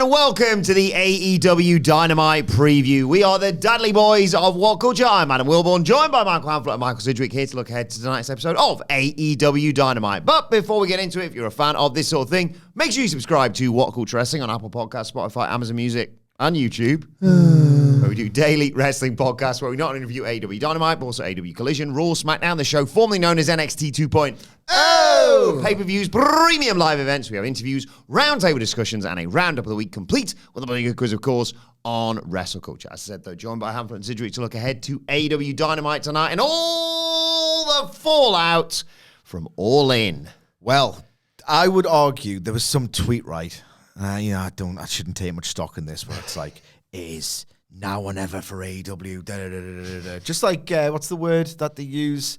and welcome to the AEW Dynamite Preview. We are the Dadley Boyz of WhatCulture. I'm Adam Wilborn, joined by Michael Hamflett and Michael Sidgwick, here to look ahead to tonight's episode of AEW Dynamite. But before we get into it, if you're a fan of this sort of thing, make sure you subscribe to WhatCulture Wrestling on Apple Podcasts, Spotify, Amazon Music, and YouTube. Where we do daily wrestling podcasts where we not only review AEW Dynamite, but also AEW Collision, Raw, SmackDown, the show formerly known as NXT 2.0. Pay-per-views, premium live events. We have interviews, roundtable discussions, and a roundup of the week, complete with a bloody good quiz, of course, on WrestleCulture. As I said, though, joined by Hamflett and Sidgwick to look ahead to AEW Dynamite tonight and all the fallout from Allin. Well, I would argue there was some tweet, right? I shouldn't take much stock in this, where it's like, it is now or never for AEW. Da, da, da, da, da, da. Just like, what's the word that they use?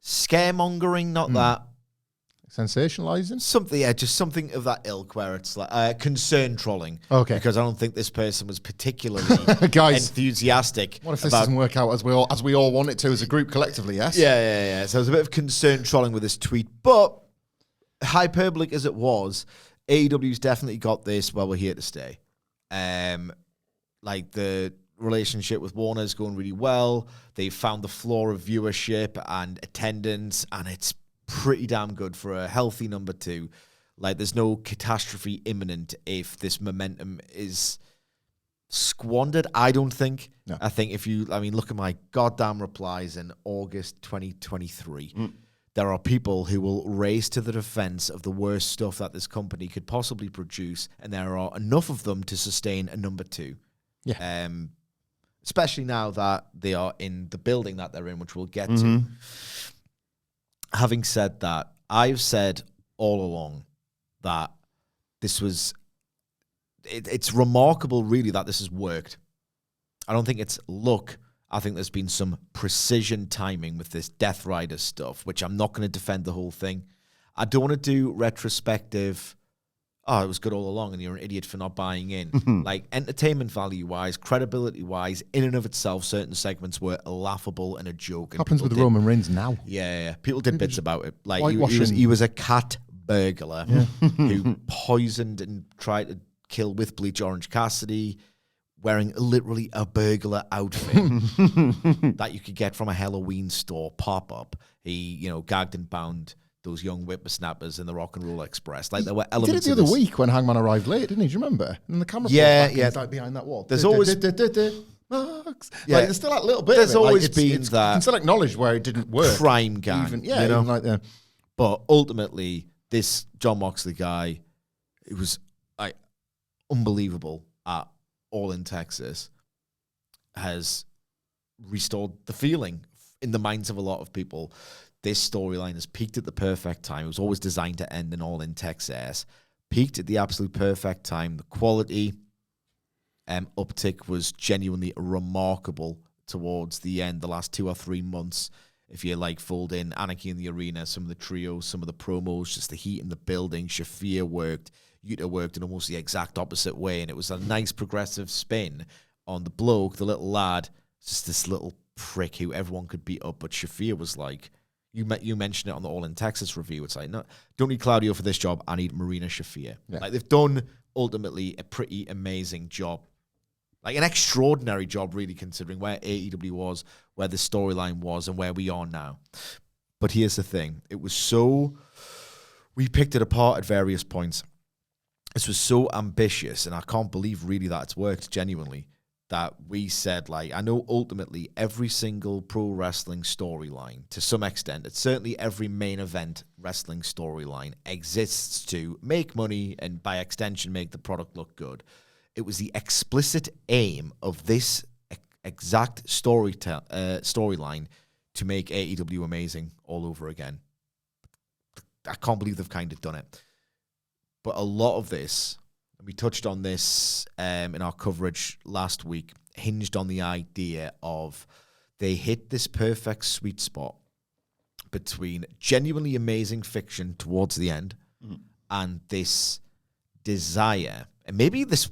Scaremongering, not that. Sensationalizing? Something, yeah, just something of that ilk where it's like concern trolling. Okay. Because I don't think this person was particularly enthusiastic. What if this doesn't work out as we all want it to as a group collectively, yes? Yeah. So there's a bit of concern trolling with this tweet. But hyperbolic as it was, AEW's definitely got this, well, we're here to stay. Like the relationship with Warner's going really well. They've found the floor of viewership and attendance, and it's pretty damn good for a healthy number two. Like, there's no catastrophe imminent if this momentum is squandered, I don't think. No. I think look at my goddamn replies in August 2023. There are people who will race to the defense of the worst stuff that this company could possibly produce, and there are enough of them to sustain a number two. Yeah. Especially now that they are in the building that they're in, which we'll get to. Having said that, I've said all along that this was... It's remarkable, really, that this has worked. I don't think it's luck. I think there's been some precision timing with this Death Rider stuff, which I'm not going to defend the whole thing. I don't want to do retrospective, it was good all along and you're an idiot for not buying in. Like, entertainment value-wise, credibility-wise, in and of itself, certain segments were laughable and a joke. And happens with Roman Reigns now. Yeah. People did bits about it. Like, he was a cat burglar who poisoned and tried to kill with bleach Orange Cassidy, wearing literally a burglar outfit that you could get from a Halloween store pop-up. He, gagged and bound those young whippersnappers in the Rock and Roll Express. Like, there were elements. He did it the other week when Hangman arrived late, didn't he? Do you remember? And the camera was like behind that wall. There's always Max. Yeah. Like, there's still that little bit. There's of it. always been that. You can still acknowledge where it didn't work. Crime gang. Even like that. But ultimately, this Jon Moxley guy, it was unbelievable at All in Texas, has restored the feeling in the minds of a lot of people. This storyline has peaked at the perfect time. It was always designed to end in All in Texas. Peaked at the absolute perfect time. The quality uptick was genuinely remarkable towards the end, the last 2 or 3 months. If you fold in Anarchy in the Arena, some of the trios, some of the promos, just the heat in the building, Shafir worked, Yuta worked in almost the exact opposite way, and it was a nice progressive spin on the bloke, the little lad, just this little prick who everyone could beat up, but Shafir was like, you mentioned it on the All in Texas review, it's like, no, don't need Claudio for this job, I need Marina Shafir. Yeah. Like, they've done, ultimately, a pretty amazing job. Like, an extraordinary job, really, considering where AEW was, where the storyline was, and where we are now. But here's the thing. It was so... We picked it apart at various points. This was so ambitious, and I can't believe, really, that it's worked genuinely, that we said, I know ultimately every single pro wrestling storyline, to some extent, it's certainly every main event wrestling storyline, exists to make money and, by extension, make the product look good. It was the explicit aim of this exact storyline to make AEW amazing all over again. I can't believe they've kind of done it. But a lot of this, and we touched on this in our coverage last week, hinged on the idea of they hit this perfect sweet spot between genuinely amazing fiction towards the end and this desire, and maybe this...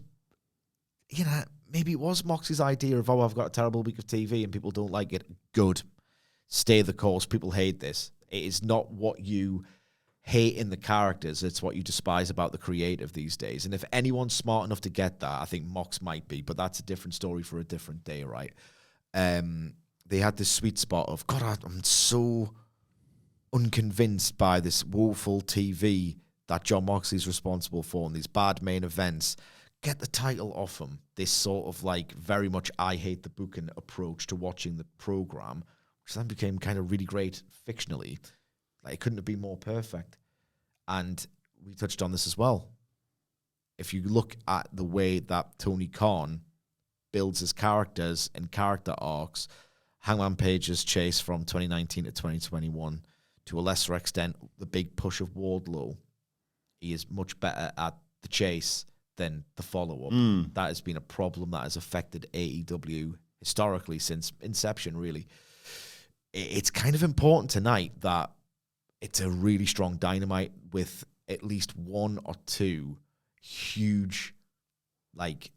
maybe it was Moxie's idea of, I've got a terrible week of TV and people don't like it. Good. Stay the course. People hate this. It is not what you hating the characters. It's what you despise about the creative these days. And if anyone's smart enough to get that, I think Mox might be, but that's a different story for a different day, right? They had this sweet spot of, God, I'm so unconvinced by this woeful TV that Jon Moxley's responsible for and these bad main events. Get the title off him. This sort of like very much I hate the booking approach to watching the program, which then became kind of really great fictionally. Like, it couldn't have been more perfect. And we touched on this as well. If you look at the way that Tony Khan builds his characters and character arcs, Hangman Page's chase from 2019 to 2021, to a lesser extent, the big push of Wardlow, he is much better at the chase than the follow-up. That has been a problem that has affected AEW historically since inception, really. It's kind of important tonight that it's a really strong Dynamite with at least one or two huge, like,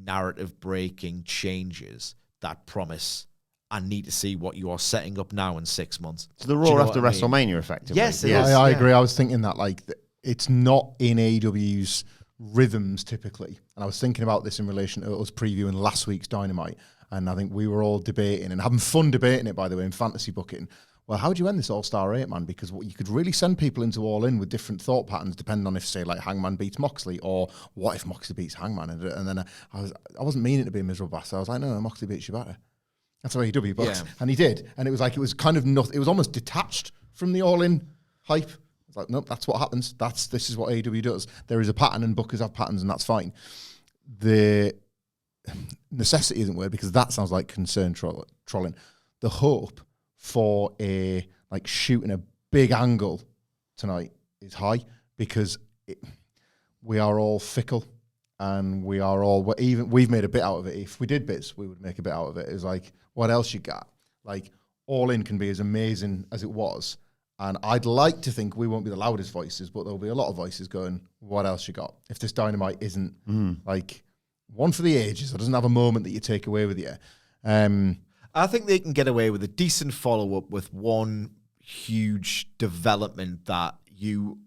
narrative-breaking changes that promise I need to see what you are setting up now in 6 months. So the Raw after WrestleMania, effectively. Yes, it Yeah, is. I agree. I was thinking that, like, it's not in AEW's rhythms typically. And I was thinking about this in relation to us previewing last week's Dynamite. And I think we were all debating and having fun debating it, by the way, in fantasy booking. Well, how do you end this All-Star 8, man? Because you could really send people into All In with different thought patterns, depending on if, say, like Hangman beats Moxley, or what if Moxley beats Hangman? And then I wasn't meaning to be a miserable bastard. I was like, no, Moxley beats Shibata. That's how AEW booked. Yeah. And he did. And it was like, it was kind of nothing. It was almost detached from the All In hype. It's like, nope, that's what happens. This is what AEW does. There is a pattern, and bookers have patterns, and that's fine. The necessity isn't weird, because that sounds like concern trolling. The hope for shooting a big angle tonight is high, because we are all fickle, and we've made a bit out of it. If we did bits, we would make a bit out of it. It's like, what else you got? Like, All In can be as amazing as it was, and I'd like to think we won't be the loudest voices, but there'll be a lot of voices going, what else you got? If this Dynamite isn't like one for the ages, or doesn't have a moment that you take away with you. I think they can get away with a decent follow-up with one huge development that you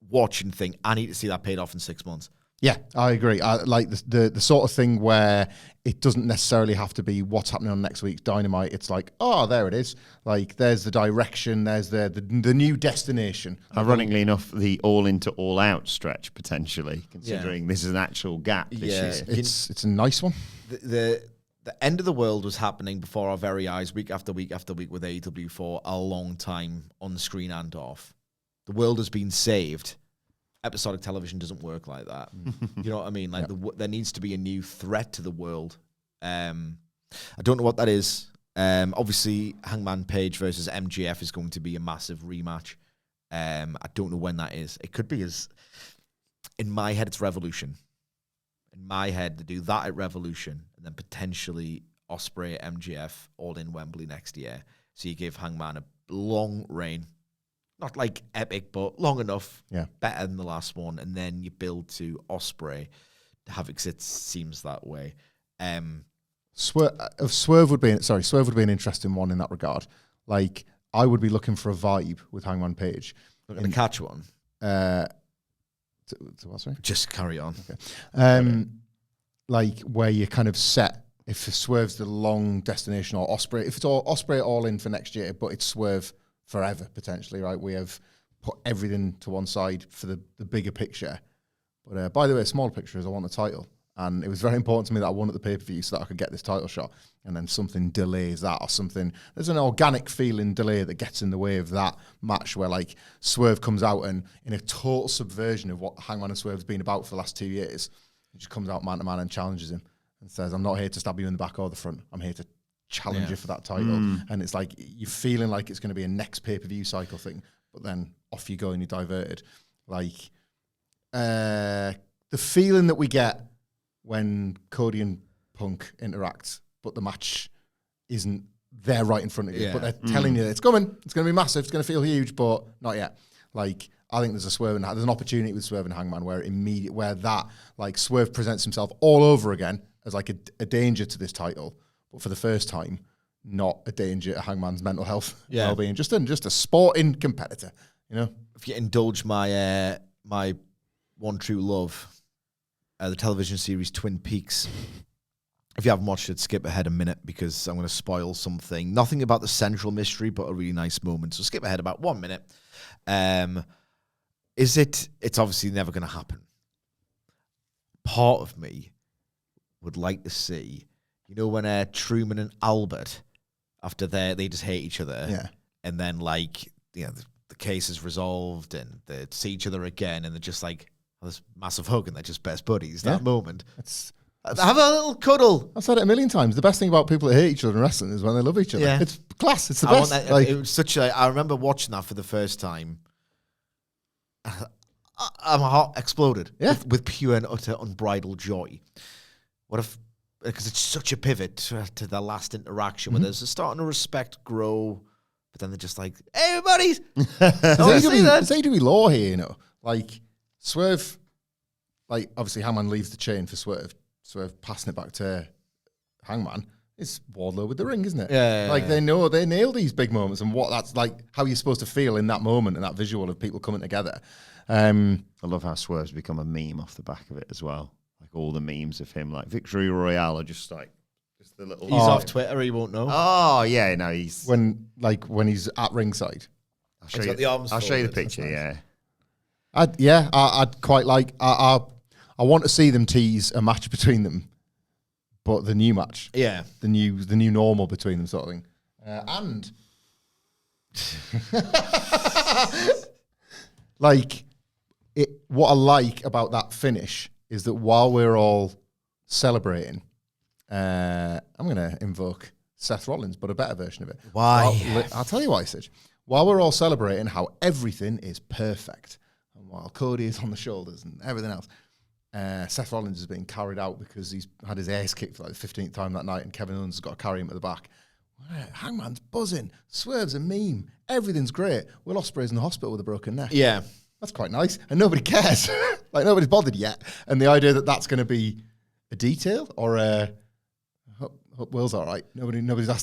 watch and think, I need to see that paid off in 6 months. Yeah, I agree. I like the sort of thing where it doesn't necessarily have to be what's happening on next week's Dynamite. It's like, oh, there it is. Like, there's the direction, there's the new destination. Ironically enough, the all into all out stretch, potentially, considering this is an actual gap this year. It's a nice one. The end of the world was happening before our very eyes, week after week after week, with AEW for a long time, on the screen and off. The world has been saved. Episodic television doesn't work like that. You know what I mean? Like, there needs to be a new threat to the world. I don't know what that is. Obviously, Hangman Page versus MJF is going to be a massive rematch. I don't know when that is. It could be in my head, it's Revolution. In my head, to do that at Revolution, and then potentially Ospreay, MJF, all in Wembley next year. So you give Hangman a long reign. Not like epic, but long enough. Yeah. Better than the last one. And then you build to Ospreay. Havoc, it seems that way. Swerve would be an interesting one in that regard. Like, I would be looking for a vibe with Hangman Page. We're going to catch one. Sorry? Just carry on. Okay. Like, where you kind of set, if Swerve's the long destination, or Ospreay, if it's Ospreay all in for next year, but it's Swerve forever, potentially, right? We have put everything to one side for the bigger picture. But by the way, a smaller picture is I want the title. And it was very important to me that I won at the pay-per-view so that I could get this title shot. And then something delays that, or something. There's an organic feeling delay that gets in the way of that match, where, like, Swerve comes out and, in a total subversion of what Hangman and Swerve's been about for the last 2 years, he just comes out man-to-man and challenges him and says, I'm not here to stab you in the back or the front. I'm here to challenge you for that title. And it's like, you're feeling like it's going to be a next pay-per-view cycle thing, but then off you go and you're diverted. Like, the feeling that we get when Cody and Punk interact, but the match isn't there right in front of you, but they're telling you it's coming, it's going to be massive, it's going to feel huge, but not yet. Like, I think there's an opportunity with Swerve and Hangman where that, like, Swerve presents himself all over again as like a danger to this title, but for the first time, not a danger to Hangman's mental health well-being, just a sporting competitor. You know, if you indulge my my one true love, the television series Twin Peaks. If you haven't watched it, skip ahead a minute because I'm going to spoil something. Nothing about the central mystery, but a really nice moment. So skip ahead about 1 minute. It's obviously never going to happen. Part of me would like to see, when Truman and Albert, after they just hate each other, and then the case is resolved and they see each other again, and they're just like this massive hug, and they're just best buddies. That moment. Have a little cuddle. I've said it a million times. The best thing about people that hate each other in wrestling is when they love each other. Yeah. It's class. It's the best. It was I remember watching that for the first time. My heart exploded with pure and utter unbridled joy. What if, because it's such a pivot to the last interaction where there's a starting to respect grow, but then they're just like, hey, everybody. There's AEW law here, Like, Swerve, obviously Hangman leaves the chain for Swerve passing it back to Hangman. It's Wardlow with the ring, isn't it? Yeah. They know, they nail these big moments and what that's like, how you're supposed to feel in that moment and that visual of people coming together. I love how Swerve's become a meme off the back of it as well. Like all the memes of him, like Victory Royale, are just the little. He's off Twitter. He won't know. Oh yeah, no, he's when he's at ringside. I'll show you the picture. Yeah. I'd quite like. I want to see them tease a match between them, but the new match, the new normal between them, sort of thing, and what I like about that finish is that while we're all celebrating, I'm going to invoke Seth Rollins, but a better version of it. Why? I'll tell you why, Sid. While we're all celebrating how everything is perfect, and while Cody is on the shoulders and everything else, Seth Rollins is being carried out because he's had his ass kicked for the 15th time that night, and Kevin Owens has got to carry him at the back. Hangman's buzzing. Swerve's a meme. Everything's great. Will Ospreay's in the hospital with a broken neck. Yeah. That's quite nice. And nobody cares. Nobody's bothered yet. And the idea that that's going to be a detail or hope Will's all right. Nobody's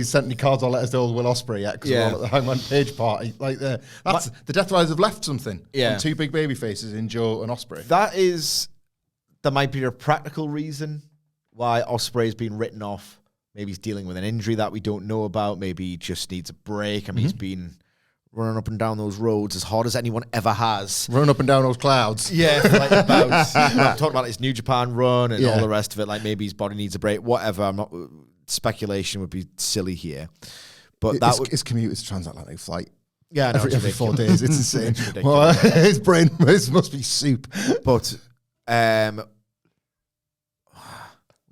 sent any cards or letters to old Will Ospreay yet because we're all at the Hangman Page party. The Death Riders have left something. Yeah. And two big baby faces in Joe and Ospreay. That might be a practical reason why Ospreay's been written off. Maybe he's dealing with an injury that we don't know about. Maybe he just needs a break. I mean, he's been running up and down those roads as hard as anyone ever has. Running up and down those clouds. Yeah, I'm talking about his New Japan run and all the rest of it. Like maybe his body needs a break. Whatever. I'm not. Speculation would be silly here. But his commute is a transatlantic flight. Yeah, I know, every 4 days. It's insane. It's ridiculous. Well, his brain must be soup. But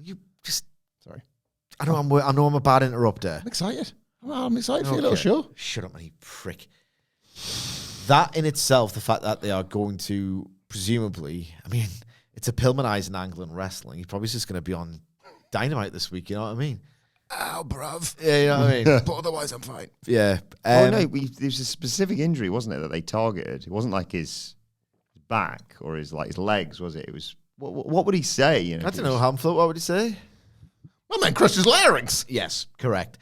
you just sorry. I know I'm a bad interrupter. I'm excited. I'm excited for your little show. Shut up, you prick. That in itself, the fact that they are going to presumably, I mean, it's a Pillmanizing angle in wrestling. He's probably just going to be on Dynamite this week. You know what I mean? Ow, bruv. Yeah, you know what I mean. But otherwise, I'm fine. Yeah. There's a specific injury, wasn't it, that they targeted? It wasn't like his back or his legs, was it? It was what would he say? I don't know, Hamflet. What would he say? My man crushed his larynx. Yes, correct.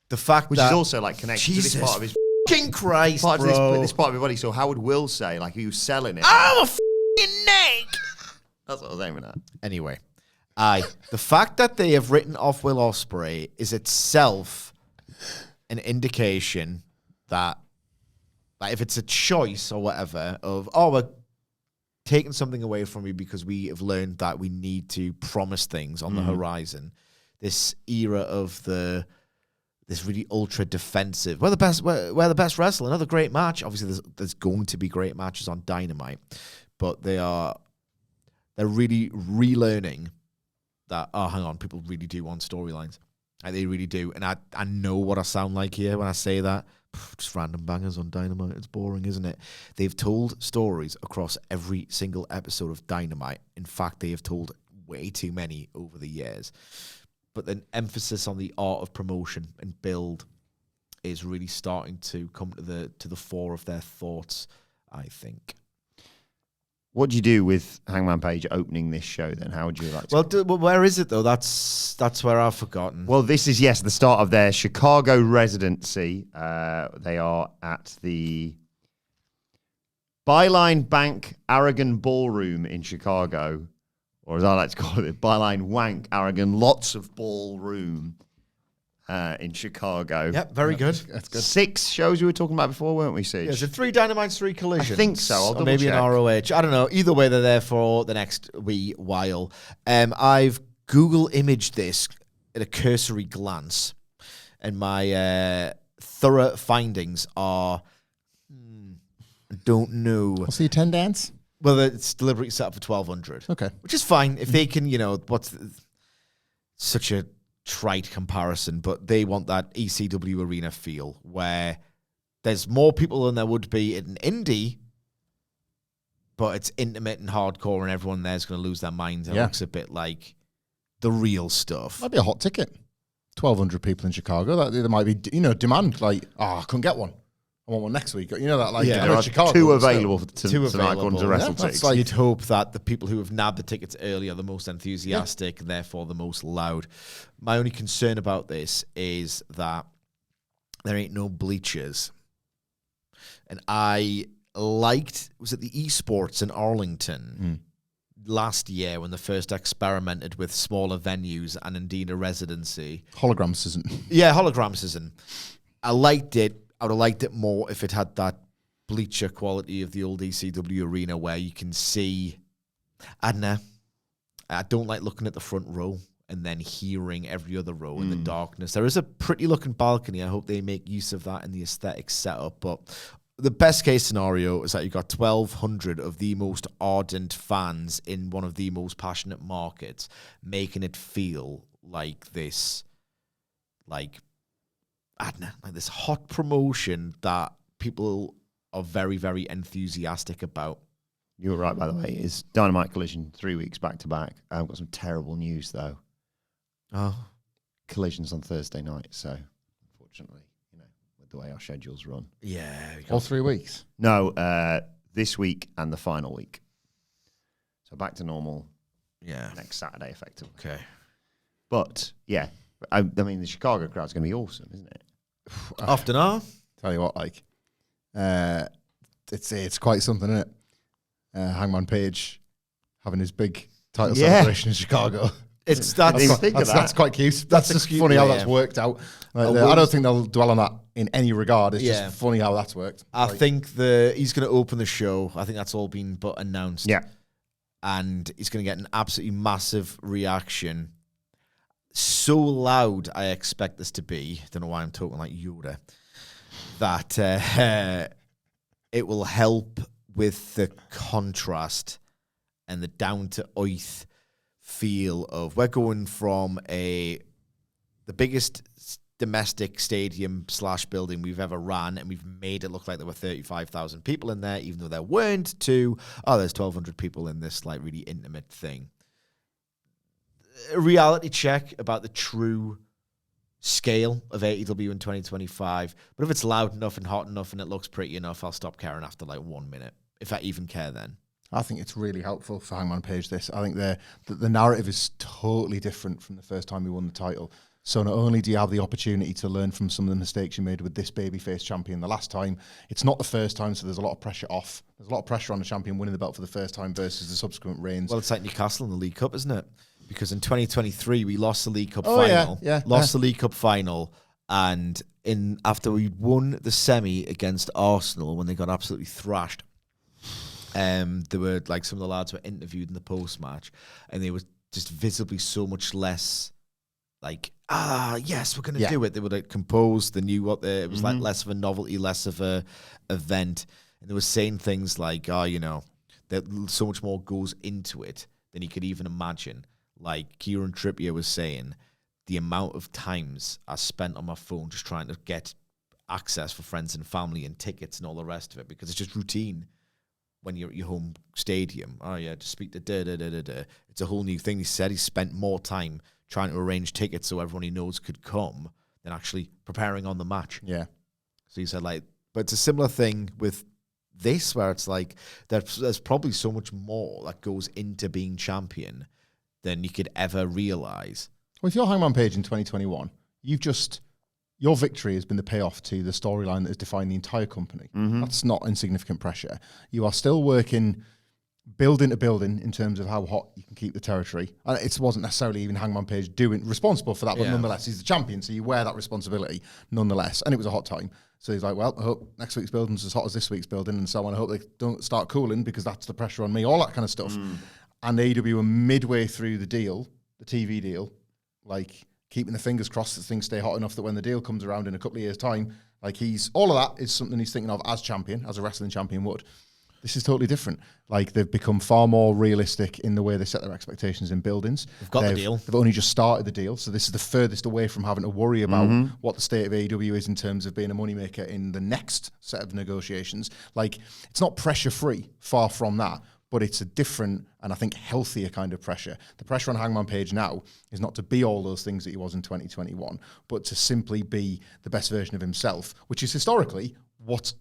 The fact which that is also connected to this part of his fucking Christ, part bro. Of this part of his body. So how would Will say? Like he was selling it. Oh, a fucking neck. That's what I was aiming at. Anyway, the fact that they have written off Will Ospreay is itself an indication that, if it's a choice or whatever of we're taking something away from you because we have learned that we need to promise things on the horizon. This era of this really ultra defensive. We're the best wrestler. Another great match. Obviously, there's going to be great matches on Dynamite, but they're really relearning that. Oh, hang on, people really do want storylines. Like, they really do, and I know what I sound like here when I say that. Just random bangers on Dynamite. It's boring, isn't it? They've told stories across every single episode of Dynamite. In fact, they have told way too many over the years. But the emphasis on the art of promotion and build is really starting to come to the fore of their thoughts, I think. What do you do with Hangman Page opening this show then? How would you like to... Well, where is it though? That's where I've forgotten. Well, this is, the start of their Chicago residency. They are at the Byline Bank Aragon Ballroom in Chicago, or as I like to call it, Byline Wank Aragon Lots of Ballroom in Chicago. Yep, very good. That's good. 6 shows we were talking about before, weren't we, Siege? Yeah, so 3 Dynamites, 3 Collisions. I think so. I'll double maybe check. an ROH. I don't know. Either way, they're there for the next wee while. I've Google imaged this at a cursory glance, and my thorough findings are, I don't know. What's the attendance? Well, it's deliberately set up for 1,200. Okay. Which is fine. If they can, such a trite comparison, but they want that ECW arena feel where there's more people than there would be in an indie, but it's intimate and hardcore and everyone there's going to lose their minds. It looks a bit like the real stuff. Might be a hot ticket. 1,200 people in Chicago. That there might be, demand. Like, I couldn't get one. I want one next week. There are Chicago, 2 available Two tonight, available. according to WrestleTix. like- You'd hope that the people who have nabbed the tickets early are the most enthusiastic and therefore the most loud. My only concern about this is that there ain't no bleachers. And I was at the esports in Arlington last year when they first experimented with smaller venues and indeed a residency. Hologram season. Yeah, hologram season. I liked it. I would have liked it more if it had that bleacher quality of the old ECW arena where you can see, I don't know, I don't like looking at the front row and then hearing every other row in the darkness. There is a pretty looking balcony. I hope they make use of that in the aesthetic setup. But the best case scenario is that you've got 1,200 of the most ardent fans in one of the most passionate markets, making it feel like this, I don't know, like this hot promotion that people are very, very enthusiastic about. You were right, by the way. It's Dynamite Collision 3 weeks back to back. I've got some terrible news, though. Oh. Collision's on Thursday night, so unfortunately, with the way our schedules run. Yeah. All 3 weeks. No, this week and the final week. So back to normal next Saturday, effectively. Okay. But, yeah, I mean, the Chicago crowd's going to be awesome, isn't it? Often are. Tell you what, it's quite something, isn't it? Hangman Page having his big title celebration in Chicago. That's quite cute. That's just cute funny how way, that's worked out. I don't think they'll dwell on that in any regard. It's just funny how that's worked. I think he's going to open the show. I think that's all been but announced. Yeah. And he's going to get an absolutely massive reaction. So loud, I expect this to be. Don't know why I'm talking like Yoda. That it will help with the contrast and the down-to-earth feel of we're going from the biggest domestic stadium / building we've ever ran, and we've made it look like there were 35,000 people in there, even though there weren't, to, there's 1,200 people in this really intimate thing. A reality check about the true scale of AEW in 2025. But if it's loud enough and hot enough and it looks pretty enough, I'll stop caring after 1 minute, if I even care then. I think it's really helpful for Hangman Page, this. I think the narrative is totally different from the first time he won the title. So not only do you have the opportunity to learn from some of the mistakes you made with this babyface champion the last time, it's not the first time, so there's a lot of pressure off. There's a lot of pressure on the champion winning the belt for the first time versus the subsequent reigns. Well, it's like Newcastle in the League Cup, isn't it? Because in 2023, we lost the League Cup final. The League Cup final. And after we won the semi against Arsenal when they got absolutely thrashed, there were some of the lads were interviewed in the post-match, and they were just visibly so much less yes, we're going to do it. They were composed. They knew it was less of a novelty, less of a event. And they were saying things like, that so much more goes into it than you could even imagine. Like Kieran Trippier was saying, the amount of times I spent on my phone just trying to get access for friends and family and tickets and all the rest of it, because it's just routine when you're at your home stadium. Just speak to da-da-da-da-da. It's a whole new thing. He said he spent more time trying to arrange tickets so everyone he knows could come than actually preparing on the match. Yeah. So he said, but it's a similar thing with this, where it's there's probably so much more that goes into being champion than you could ever realize. Well, if you're Hangman Page in 2021, you've just your victory has been the payoff to the storyline that has defined the entire company. That's not insignificant pressure. You are still working building to building in terms of how hot you can keep the territory. And it wasn't necessarily even Hangman Page responsible for that, but nonetheless, he's the champion, so you wear that responsibility nonetheless. And it was a hot time. So he's like, well, I hope next week's building's as hot as this week's building, and so on. I hope they don't start cooling because that's the pressure on me, all that kind of stuff. And AEW were midway through the deal, the TV deal, like keeping the fingers crossed that things stay hot enough that when the deal comes around in a couple of years' time, like all of that is something he's thinking of as champion, as a wrestling champion would. This is totally different. Like, they've become far more realistic in the way they set their expectations in buildings. They've got the deal. They've only just started the deal, so this is the furthest away from having to worry about what the state of AEW is in terms of being a moneymaker in the next set of negotiations. Like, it's not pressure-free, far from that, but it's a different and I think healthier kind of pressure. The pressure on Hangman Page now is not to be all those things that he was in 2021, but to simply be the best version of himself, which is historically what's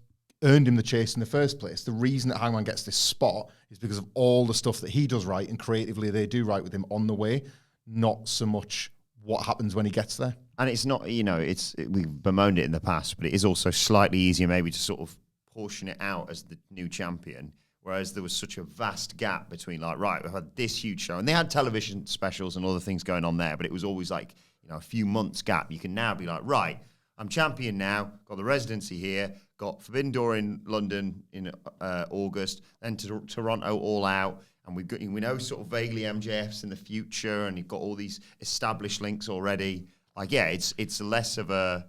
earned him the chase in the first place. The reason that Hangman gets this spot is because of all the stuff that he does right and creatively they do right with him on the way, not so much what happens when he gets there. And it's not, we've bemoaned it in the past, but it is also slightly easier maybe to sort of portion it out as the new champion, whereas there was such a vast gap between we've had this huge show, and they had television specials and other things going on there, but it was always like, a few months gap. You can now be like, right, I'm champion now, got the residency here, got Forbidden Door in London in August, then to Toronto All Out, and we know sort of vaguely MJF's in the future, and you've got all these established links already. Like, it's less of a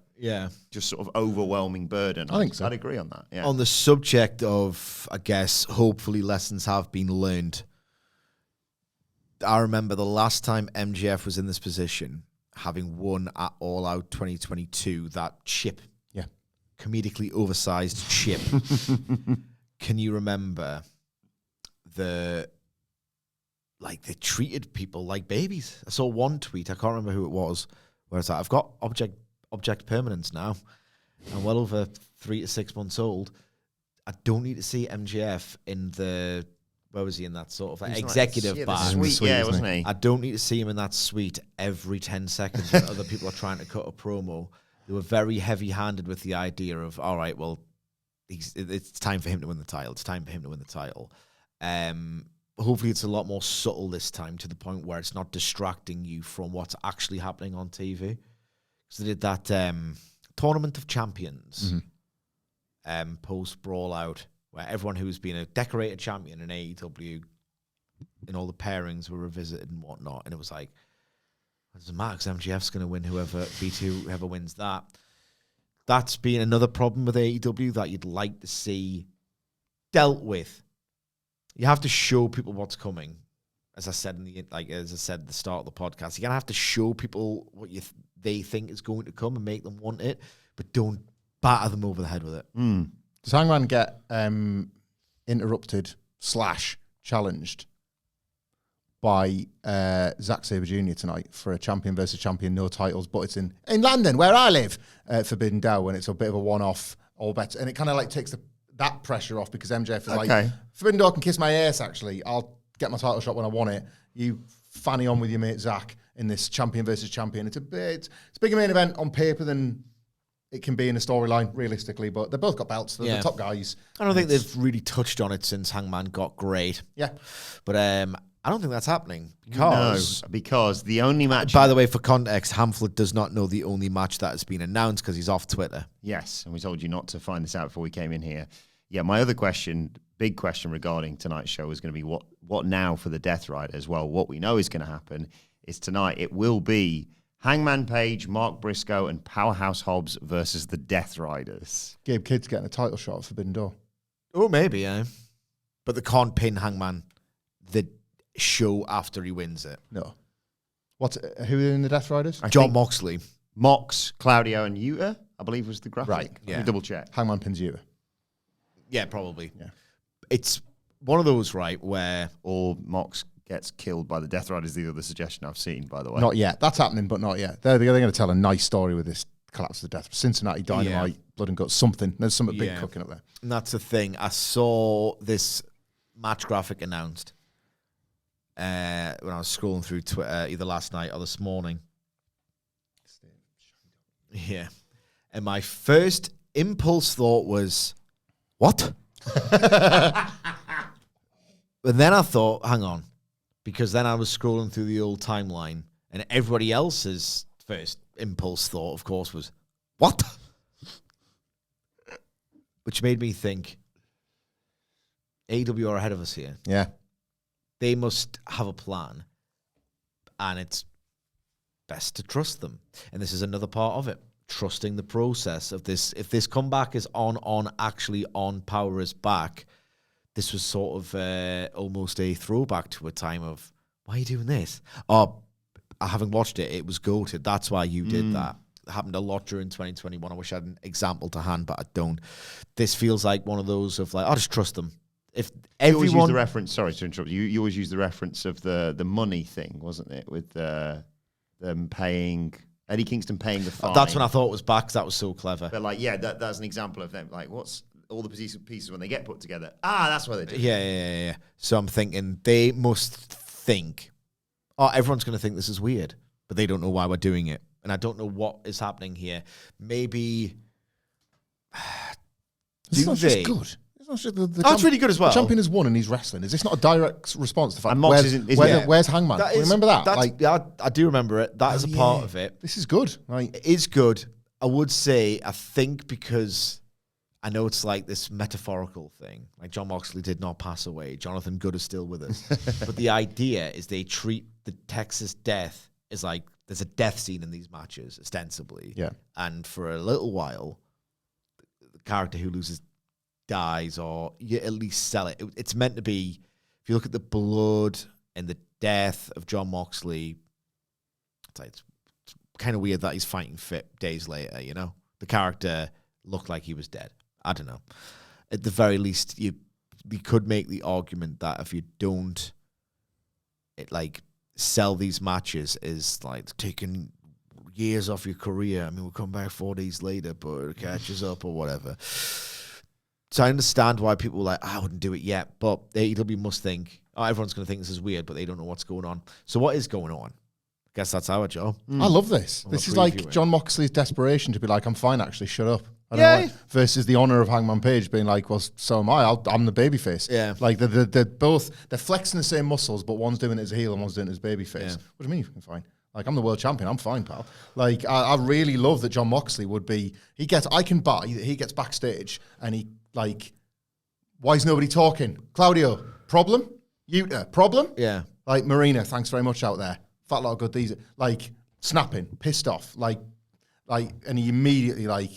just sort of overwhelming burden. I think so. I'd agree on that. Yeah. On the subject of, I guess, hopefully lessons have been learned, I remember the last time MJF was in this position, having won at All Out 2022, that chip. Yeah. Comedically oversized chip. Can you remember they treated people like babies? I saw one tweet, I can't remember who it was, where it's like, I've got object permanence now. I'm well over 3 to 6 months old. I don't need to see MJF in the, where was he in that sort of executive bar? Suite, wasn't he? I don't need to see him in that suite every 10 seconds when other people are trying to cut a promo. They were very heavy-handed with the idea of, all right, well, it's time for him to win the title. It's time for him to win the title. Hopefully it's a lot more subtle this time, to the point where it's not distracting you from what's actually happening on TV. Because they did that Tournament of Champions post-Brawl Out, where everyone who's been a decorated champion in AEW in all the pairings were revisited and whatnot. And it was like, it doesn't matter because MJF's going to win whoever wins that. That's been another problem with AEW that you'd like to see dealt with. You have to show people what's coming. As I said at the start of the podcast, you're gonna have to show people what they think is going to come and make them want it, but don't batter them over the head with it. Does Hangman get interrupted / challenged by Zack Sabre Jr. tonight for a champion versus champion, no titles, but it's in London, where I live, Forbidden Door, and it's a bit of a one-off, all bets, and it kind of like takes that pressure off, because MJF is like, Forbidden Door can kiss my ass, actually. I'll get my title shot when I want it. You fanny on with your mate Zach in this champion versus champion. It's a bigger main event on paper than it can be in a storyline, realistically, but they've both got belts. They're the top guys. I don't think they've really touched on it since Hangman got great. Yeah. But I don't think that's happening, because the only match... By the way, for context, Hamflet does not know the only match that has been announced because he's off Twitter. Yes, and we told you not to find this out before we came in here. Yeah, my other question, big question regarding tonight's show is going to be what now for the Death Riders? Well, what we know is going to happen is tonight it will be Hangman Page, Mark Briscoe, and Powerhouse Hobbs versus the Death Riders. Gabe Kidd's getting a title shot at Forbidden Door. Oh, maybe, yeah. But they can't pin Hangman the show after he wins it. No. Who are in the Death Riders? John Moxley. Mox, Claudio, and Yuta, I believe was the graphic. Right, yeah. Let me double check. Hangman pins Yuta. Yeah, probably. Yeah. It's one of those, right, where... Or Mox gets killed by the Death Riders, the other suggestion I've seen, by the way. Not yet. That's happening, but not yet. They're going to tell a nice story with this collapse of the Death. Cincinnati Dynamite, Blood and Guts, something. There's something big cooking up there. And that's the thing. I saw this match graphic announced when I was scrolling through Twitter either last night or this morning. Yeah. And my first impulse thought was, what? But then I thought, hang on. Because then I was scrolling through the old timeline, and everybody else's first impulse thought, of course, was, what? Which made me think, AEW are ahead of us here. Yeah. They must have a plan, and it's best to trust them. And this is another part of it, trusting the process of this. If this comeback is actually on, Power is back, this was sort of almost a throwback to a time of, why are you doing this? Oh, having watched it, it was goated. That's why you did that. It happened a lot during 2021. I wish I had an example to hand, but I don't. This feels like one of those of like, I'll just trust them. If You always use everyone... the reference, sorry to interrupt you always use the reference of the money thing, wasn't it? With them paying, Eddie Kingston paying the fine. That's when I thought it was back, 'cause that was so clever. But like, yeah, that's an example of them. Like, what's all the pieces when they get put together? That's what they do. Yeah. So I'm thinking they must think, everyone's going to think this is weird, but they don't know why we're doing it. And I don't know what is happening here. Maybe... It's not just good. It's not just It's really good as well. The champion has won and he's wrestling. Is this not a direct response to the fact And Mox where's Hangman? Remember that? Yeah, I do remember it. That is a part of it. This is good. Like, It is good. I would say, I think because I know it's like this metaphorical thing. Like Jon Moxley did not pass away. Jonathan Good is still with us. But the idea is they treat the Texas death as like there's a death scene in these matches, ostensibly. Yeah. And for a little while, the character who loses dies, or you at least sell it. It's meant to be, if you look at the blood and the death of Jon Moxley, it's kind of weird that he's fighting fit days later, you know? The character looked like he was dead. I don't know. At the very least, you could make the argument that if you don't sell these matches is like taking years off your career. I mean, we'll come back 4 days later, but it catches up or whatever. So I understand why people are like, I wouldn't do it yet, but AEW must think, everyone's going to think this is weird, but they don't know what's going on. So what is going on? I guess that's our job. I love this. This is like Jon Moxley's desperation to be like, I'm fine, actually, shut up. Versus the honor of Hangman Page being like, well, so am I. I'm the babyface. Yeah. Like they're flexing the same muscles, but one's doing it as a heel and one's doing it as babyface. Yeah. What do you mean you're fine? Like, I'm the world champion. I'm fine, pal. Like, I really love that Jon Moxley would be. I can buy that he gets backstage and he like, why is nobody talking? Claudio, problem? Problem? Yeah. Like Marina, thanks very much out there. Fat lot of good these. Like snapping, pissed off. Like, and he immediately like.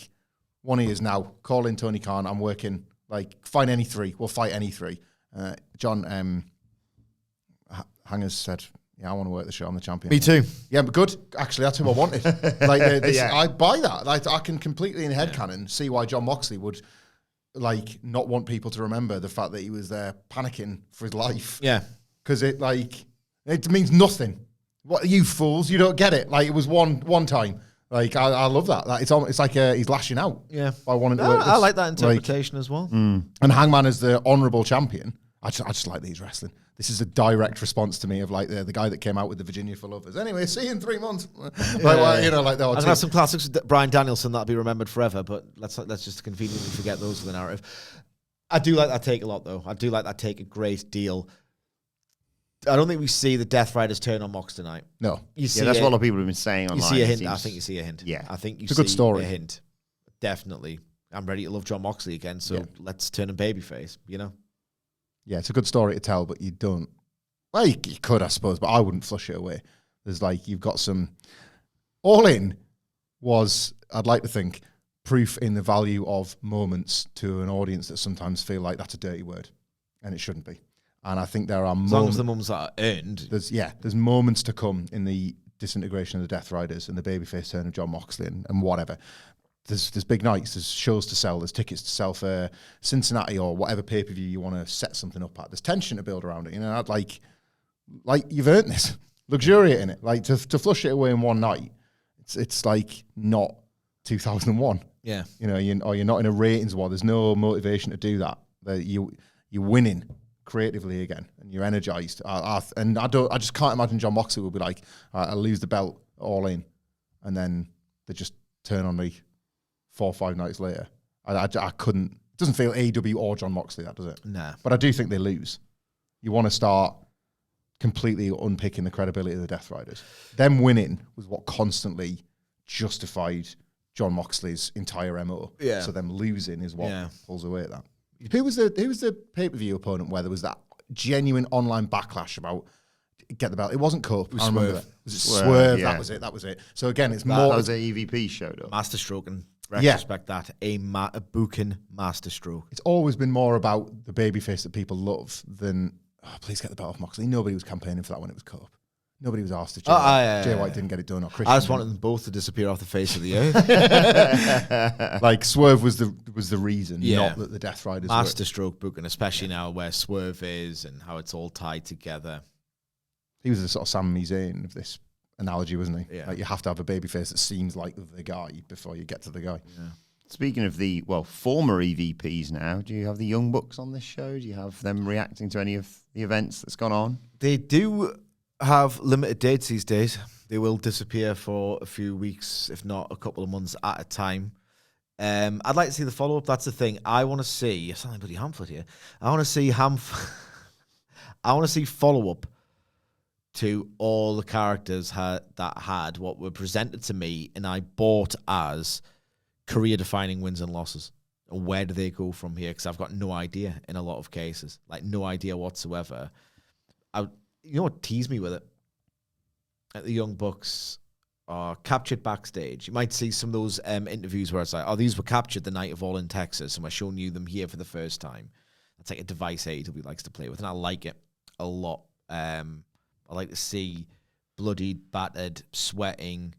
One he is now. Call in Tony Khan. I'm working. Like, find any three. We'll fight any three. John Hangers said, yeah, I want to work the show. I'm the champion. Me too. Yeah, but good. Actually, that's who I wanted. I buy that. Like, I can completely in headcanon see why Jon Moxley would, like, not want people to remember the fact that he was there panicking for his life. Yeah. Because it means nothing. What, you fools? You don't get it. Like, it was one time. Like, I love that. It's like he's lashing out. Yeah. By wanting to work I like that interpretation as well. And Hangman is the honourable champion. I just like that he's wrestling. This is a direct response to me of like the guy that came out with the Virginia for Lovers. Anyway, see you in 3 months. I'm gonna have some classics with Bryan Danielson that'll be remembered forever, but let's just conveniently forget those for the narrative. I do like that take a lot, though. I do like that take a great deal. I don't think we see the Death Riders turn on Mox tonight. No. That's what a lot of people have been saying online. You see a hint. I think you see a hint. Yeah. I think you it's a good story. A hint. Definitely. I'm ready to love Jon Moxley again, so let's turn him babyface, you know? Yeah, it's a good story to tell, but you don't. Well, you could, I suppose, but I wouldn't flush it away. There's like, you've got some. Allin was, I'd like to think, proof in the value of moments to an audience that sometimes feel like that's a dirty word, and it shouldn't be. And I think there are as long as the moments are earned. There's moments to come in the disintegration of the Death Riders and the babyface turn of Jon Moxley and whatever. There's big nights, there's shows to sell, there's tickets to sell for Cincinnati or whatever pay-per-view you want to set something up at. There's tension to build around it. You know, I'd like you've earned this. Luxuriate in it. Like to flush it away in one night, it's like not 2001. Yeah. You know, you're not in a ratings war. There's no motivation to do that. You're winning creatively again, and you're energized. I just can't imagine Jon Moxley will be like, I'll lose the belt all in, and then they just turn on me 4 or 5 nights later. I couldn't. It doesn't feel AEW or John Moxley, that does it? Nah. But I do think they lose. You want to start completely unpicking the credibility of the Death Riders. Them winning was what constantly justified John Moxley's entire MO. Yeah. So them losing is what pulls away at that. Who was the pay-per-view opponent where there was that genuine online backlash about get the belt? It wasn't Cope. I remember that. Was it Swerve? Yeah. That was it. So again, it's That more. was an EVP showed up. Masterstroke and retrospect that. A booking masterstroke. It's always been more about the babyface that people love than, please get the belt off Moxley. Nobody was campaigning for that when it was Cope. Nobody was asked to Jay White. Jay White didn't get it done. Or Christian. I just wanted them both to disappear off the face of the earth. Like Swerve was the reason, not that the Death Riders Masterstroke booking, especially now where Swerve is and how it's all tied together. He was the sort of Sami Zayn of this analogy, wasn't he? Yeah. Like you have to have a babyface that seems like the guy before you get to the guy. Yeah. Speaking of the, former EVPs now, do you have the Young Bucks on this show? Do you have them reacting to any of the events that's gone on? They do have limited dates these days. They will disappear for a few weeks, if not a couple of months at a time. I'd like to see the follow-up. That's the thing. I want to see... I sound like bloody Hamflet here. I want to see I want to see follow-up to all the characters that had what were presented to me and I bought as career-defining wins and losses. And where do they go from here? Because I've got no idea in a lot of cases. Like, no idea whatsoever. You know what teased me with it? The Young Bucks are captured backstage. You might see some of those interviews where it's like, these were captured the night of Allin, Texas, and we're showing you them here for the first time. That's like a device AEW likes to play with, and I like it a lot. I like to see bloodied, battered, sweating,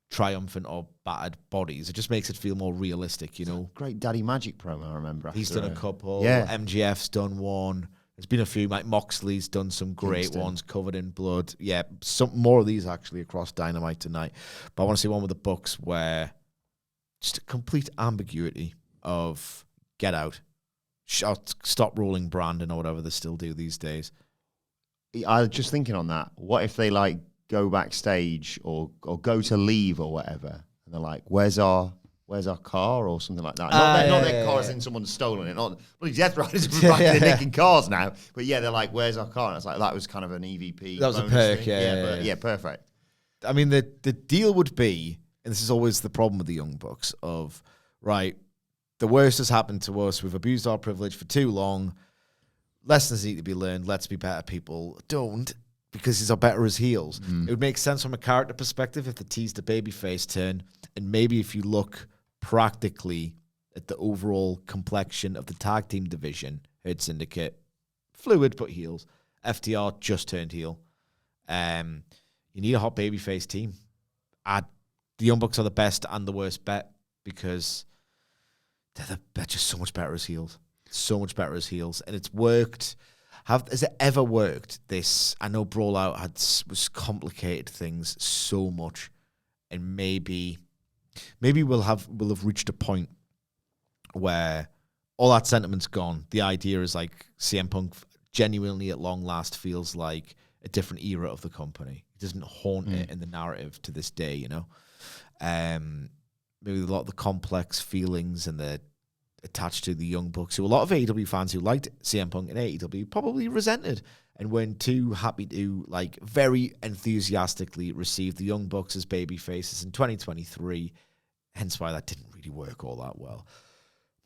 triumphant or battered bodies. It just makes it feel more realistic, you know? Great Daddy Magic promo, I remember. He's done a couple. Yeah. MGF's done one. There's been a few, like Moxley's done some great Kingston. ones, covered in blood. Yeah, some more of these actually across Dynamite tonight. But I want to see one with the Bucks where just a complete ambiguity of get out, stop rolling Brandon or whatever they still do these days. I was just thinking on that. What if they like go backstage or go to leave or whatever, and they're like, "Where's our car?" or something like that. Not their car as in someone's stolen it. Not bloody Death Riders are back to nicking cars now. But yeah, they're like, "Where's our car?" And it's like that was kind of an EVP. That was a bonus perk, thing. yeah. Perfect. I mean, the deal would be, and this is always the problem with the Young Bucks, of, right, the worst has happened to us. We've abused our privilege for too long. Lessons need to be learned. Let's be better people. Don't, because these are better as heels. It would make sense from a character perspective if they teased a babyface turn, and maybe if you look practically at the overall complexion of the tag team division, Hurt Syndicate, fluid but heels. FTR just turned heel. You need a hot babyface team. The Young Bucks are the best and the worst bet because they're just so much better as heels. So much better as heels. And it's worked. Has it ever worked? This, I know Brawl Out was complicated things so much. And maybe we'll have reached a point where all that sentiment's gone. The idea is like CM Punk genuinely at long last feels like a different era of the company. It doesn't haunt it in the narrative to this day, you know. Maybe a lot of the complex feelings and the attached to the Young Bucks, who a lot of AEW fans who liked CM Punk and AEW probably resented and weren't too happy to like very enthusiastically receive the Young Bucks as baby faces in 2023. Hence why that didn't really work all that well.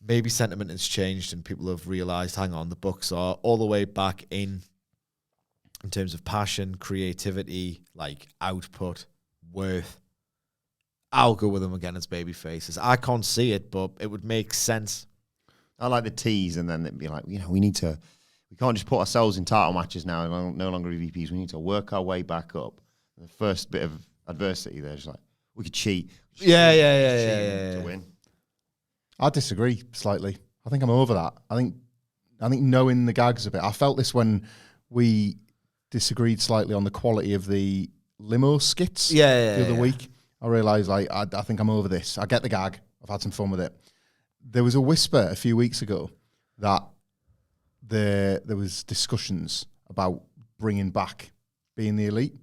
Maybe sentiment has changed and people have realized, hang on, the Bucks are all the way back in terms of passion, creativity, like output, worth. I'll go with them again as baby faces. I can't see it, but it would make sense. I like the tease, and then it'd be like, we can't just put ourselves in title matches now, no longer EVPs. We need to work our way back up. The first bit of adversity there, just like, we could cheat. Yeah. To win. I disagree slightly. I think I'm over that. I think knowing the gags a bit. I felt this when we disagreed slightly on the quality of the limo skits the other week. I realised, like, I think I'm over this. I get the gag. I've had some fun with it. There was a whisper a few weeks ago that there was discussions about bringing back Being the Elite.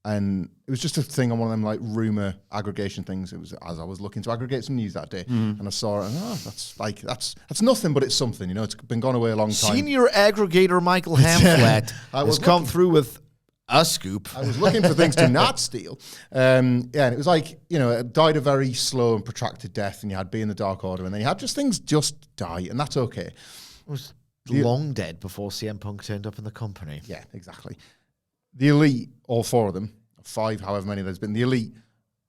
And it was just a thing on one of them like rumor aggregation things. It was as I was looking to aggregate some news that day, and I saw it. And that's nothing, but it's something. It's been gone away a long time. Senior aggregator Michael Hamflett has come through with a scoop. I was looking for things to not steal. And it was like, it died a very slow and protracted death, and you had Be in the Dark Order, and then you had just things just die, and that's okay. It was long dead before CM Punk turned up in the company. Yeah, exactly. The Elite, all 4 of them, 5, however many there's been, the Elite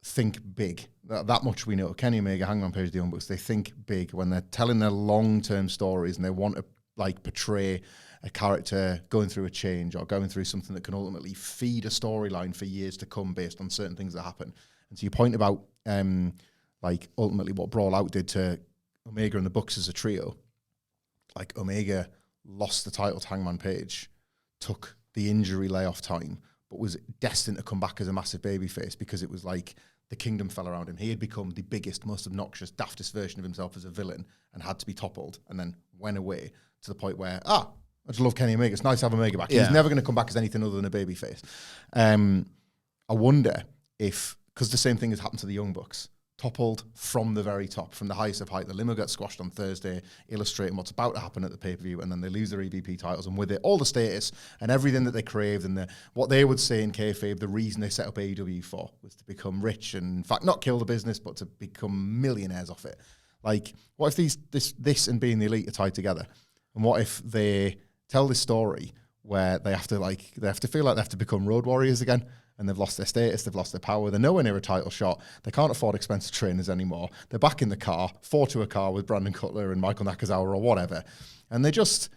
think big. That much we know. Kenny Omega, Hangman Page, the Young Bucks, they think big when they're telling their long-term stories and they want to portray a character going through a change or going through something that can ultimately feed a storyline for years to come based on certain things that happen. And so your point about ultimately what Brawl Out did to Omega and the Bucks as a trio, Omega lost the title to Hangman Page, took the injury layoff time, but was destined to come back as a massive babyface because it was like the kingdom fell around him. He had become the biggest, most obnoxious, daftest version of himself as a villain and had to be toppled, and then went away to the point where, I just love Kenny Omega. It's nice to have Omega back. Yeah. He's never going to come back as anything other than a babyface. I wonder if, because the same thing has happened to the Young Bucks, toppled from the very top, from the highest of height. The limo got squashed on Thursday, illustrating what's about to happen at the pay-per-view, and then they lose their EVP titles, and with it, all the status and everything that they craved, and what they would say in kayfabe, the reason they set up AEW for was to become rich, and in fact, not kill the business, but to become millionaires off it. What if this and being the Elite are tied together? And what if they tell this story where they have to feel like they have to become road warriors again? And they've lost their status, they've lost their power, they're nowhere near a title shot, they can't afford expensive trainers anymore, they're back in the car, 4 to a car with Brandon Cutler and Michael Nakazawa or whatever, and they just,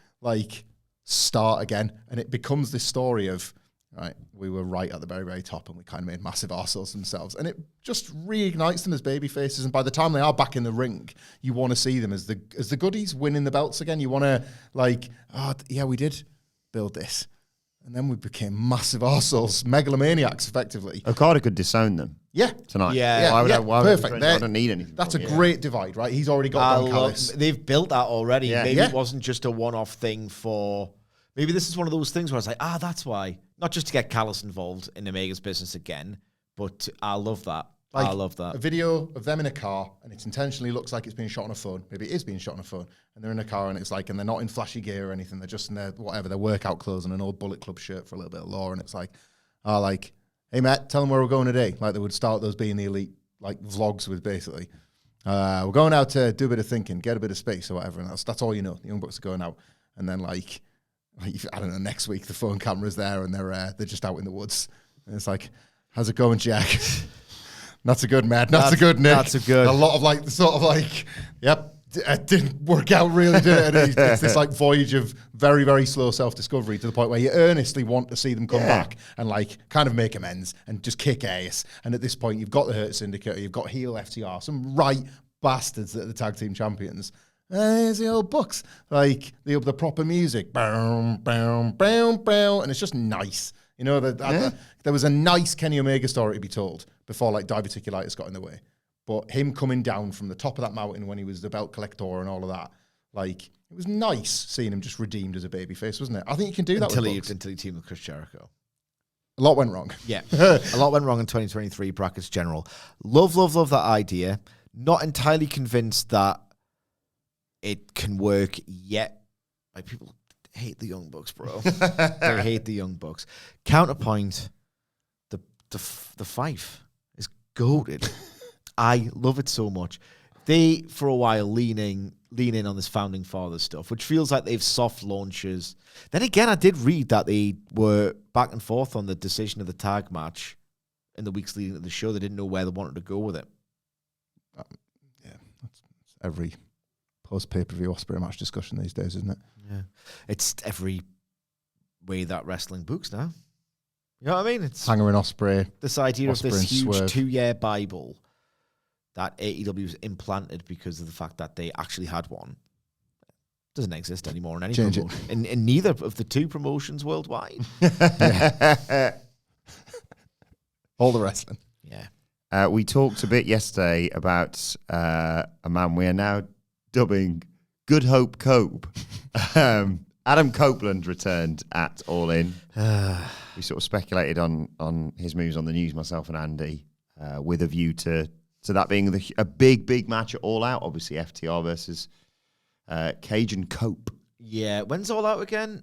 start again, and it becomes this story of, right, we were right at the very, very top, and we kind of made massive arseholes themselves, and it just reignites them as baby faces, and by the time they are back in the ring, you want to see them as the goodies winning the belts again. You want to, we did build this. And then we became massive arseholes, megalomaniacs, effectively. Okada could disown them. Yeah. Tonight. Yeah. Perfect. I don't need anything. That's a great divide, right? He's already got Don Callis. They've built that already. Yeah. Maybe it wasn't just a one-off thing for... Maybe this is one of those things where it's that's why. Not just to get Callis involved in Omega's business again, but I love that. I love that. A video of them in a car, and it intentionally looks like it's being shot on a phone. Maybe it is being shot on a phone. And they're in a car, and it's and they're not in flashy gear or anything. They're just in their workout clothes and an old Bullet Club shirt for a little bit of lore. And it's hey, Matt, tell them where we're going today. They would start those Being the Elite, vlogs with basically. We're going out to do a bit of thinking, get a bit of space or whatever. And that's all you know. The Young Bucks are going out. And then, I don't know, next week the phone camera's there, and they're just out in the woods. And it's how's it going, Jack? Not so good, Matt. Not so good, Nick. Not so good. A lot of yep, it didn't work out really, did it? It's this voyage of very, very slow self-discovery to the point where you earnestly want to see them come back and kind of make amends and just kick ass. And at this point, you've got the Hurt Syndicate, you've got heel FTR, some right bastards that are the tag team champions. There's the old Bucks, the proper music, boom, boom, boom, boom, and it's just nice. There was a nice Kenny Omega story to be told before diverticulitis got in the way. But him coming down from the top of that mountain when he was the belt collector and all of that, it was nice seeing him just redeemed as a babyface, wasn't it? I think you can do that until he teamed with Chris Jericho. A lot went wrong. Yeah, a lot went wrong in 2023 brackets general. Love that idea. Not entirely convinced that it can work yet. People hate the Young Bucks, bro. They hate the Young Bucks. Counterpoint, the Fife is goated. I love it so much. They, for a while, lean in on this Founding Fathers stuff, which feels like they've soft launches. Then again, I did read that they were back and forth on the decision of the tag match in the weeks leading to the show. They didn't know where they wanted to go with it. That's every post-pay-per-view Ospreay match discussion these days, isn't it? Yeah. It's every way that wrestling books now. You know what I mean? It's Hanger and Ospreay. This idea Ospreay of this huge Swerve. 2-year Bible that AEW was implanted because of the fact that they actually had one doesn't exist anymore in any promotion. In neither of the two promotions worldwide. All the wrestling. Yeah. We talked a bit yesterday about a man we are now dubbing Good Hope Cope. Adam Copeland returned at All In. We sort of speculated on his moves on the news, myself and Andy, with a view to that being a big match at All Out. Obviously, FTR versus Cage and Cope. Yeah, when's All Out again?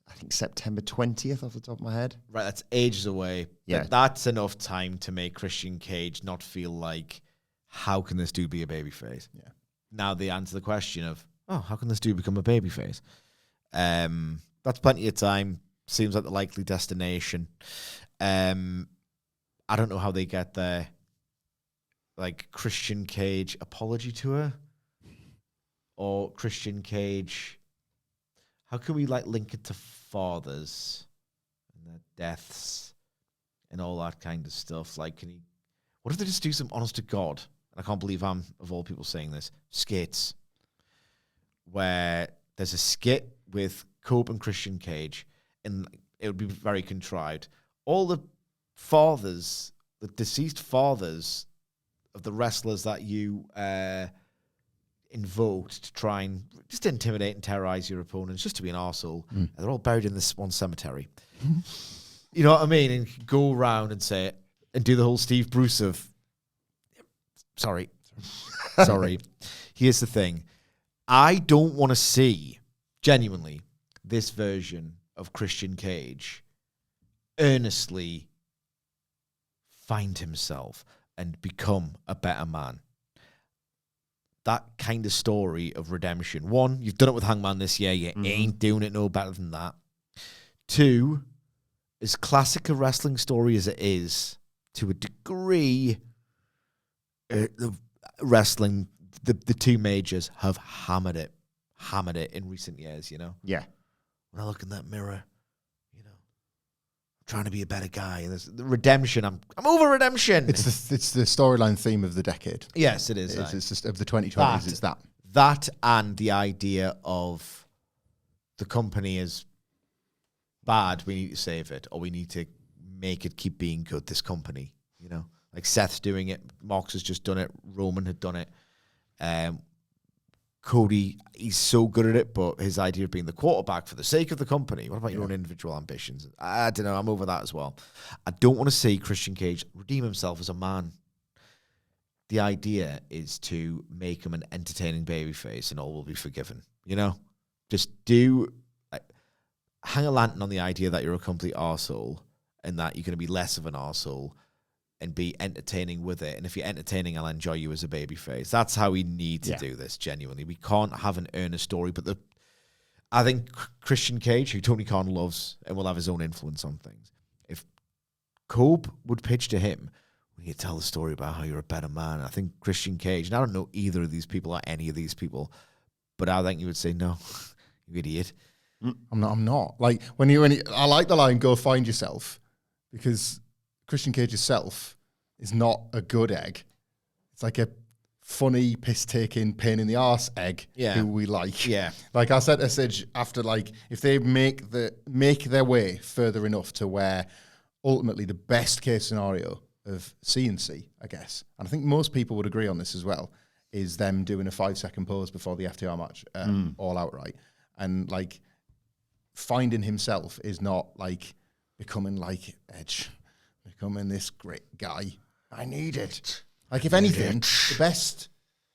I think September 20th off the top of my head. Right, that's ages away. Yeah. But that's enough time to make Christian Cage not feel like, how can this dude be a babyface? Yeah. Now they answer the question of, how can this dude become a babyface? That's plenty of time. Seems like the likely destination. I don't know how they get there. Like Christian Cage apology tour? Or Christian Cage... How can we link it to fathers and their deaths and all that kind of stuff? What if they just do some honest to God? And I can't believe I'm, of all people, saying this. Skits. Where there's a skit with Cope and Christian Cage, and it would be very contrived. All the fathers, the deceased fathers of the wrestlers that you invoked to try and just intimidate and terrorize your opponents, just to be an arsehole. And they're all buried in this one cemetery. You know what I mean? And go around and say it and do the whole Steve Bruce of, sorry. Here's the thing. I don't want to see, genuinely, this version of Christian Cage earnestly find himself and become a better man. That kind of story of redemption. One, you've done it with Hangman this year. You ain't doing it no better than that. Two, as classic a wrestling story as it is, to a degree, the wrestling, the two majors have hammered it in recent years, you know? Yeah. When I look in that mirror, you know, I'm trying to be a better guy. And there's the redemption. I'm over redemption. It's the storyline theme of the decade. Yes, it is. It's just of the 2020s. It's that. That and the idea of the company is bad, we need to save it, or we need to make it keep being good, this company, you know? Like Seth's doing it, Mox has just done it, Roman had done it. Cody, he's so good at it, but his idea of being the quarterback for the sake of the company, what about your own individual ambitions? I don't know, I'm over that as well. I don't want to see Christian Cage redeem himself as a man. The idea is to make him an entertaining babyface and all will be forgiven, you know? Just hang a lantern on the idea that you're a complete arsehole and that you're going to be less of an arsehole and be entertaining with it. And if you're entertaining, I'll enjoy you as a babyface. That's how we need to do this, genuinely. We can't have an earnest story, but I think Christian Cage, who Tony Khan loves and will have his own influence on things, if Cope would pitch to him, we need to tell the story about how you're a better man. I think Christian Cage, and I don't know either of these people or any of these people, but I think you would say, no, you idiot. I'm not. Like when you I like the line, go find yourself, because Christian Cage's self is not a good egg. It's like a funny, piss-taking, pain in the arse egg who we like. Yeah. Like I said, after if they make their way further enough to where ultimately the best case scenario of CNC, I guess, and I think most people would agree on this as well, is them doing a 5-second pause before the FTR match, all outright, and like finding himself is not like becoming like Edge. Becoming this great guy. I need it. Like, if anything, the best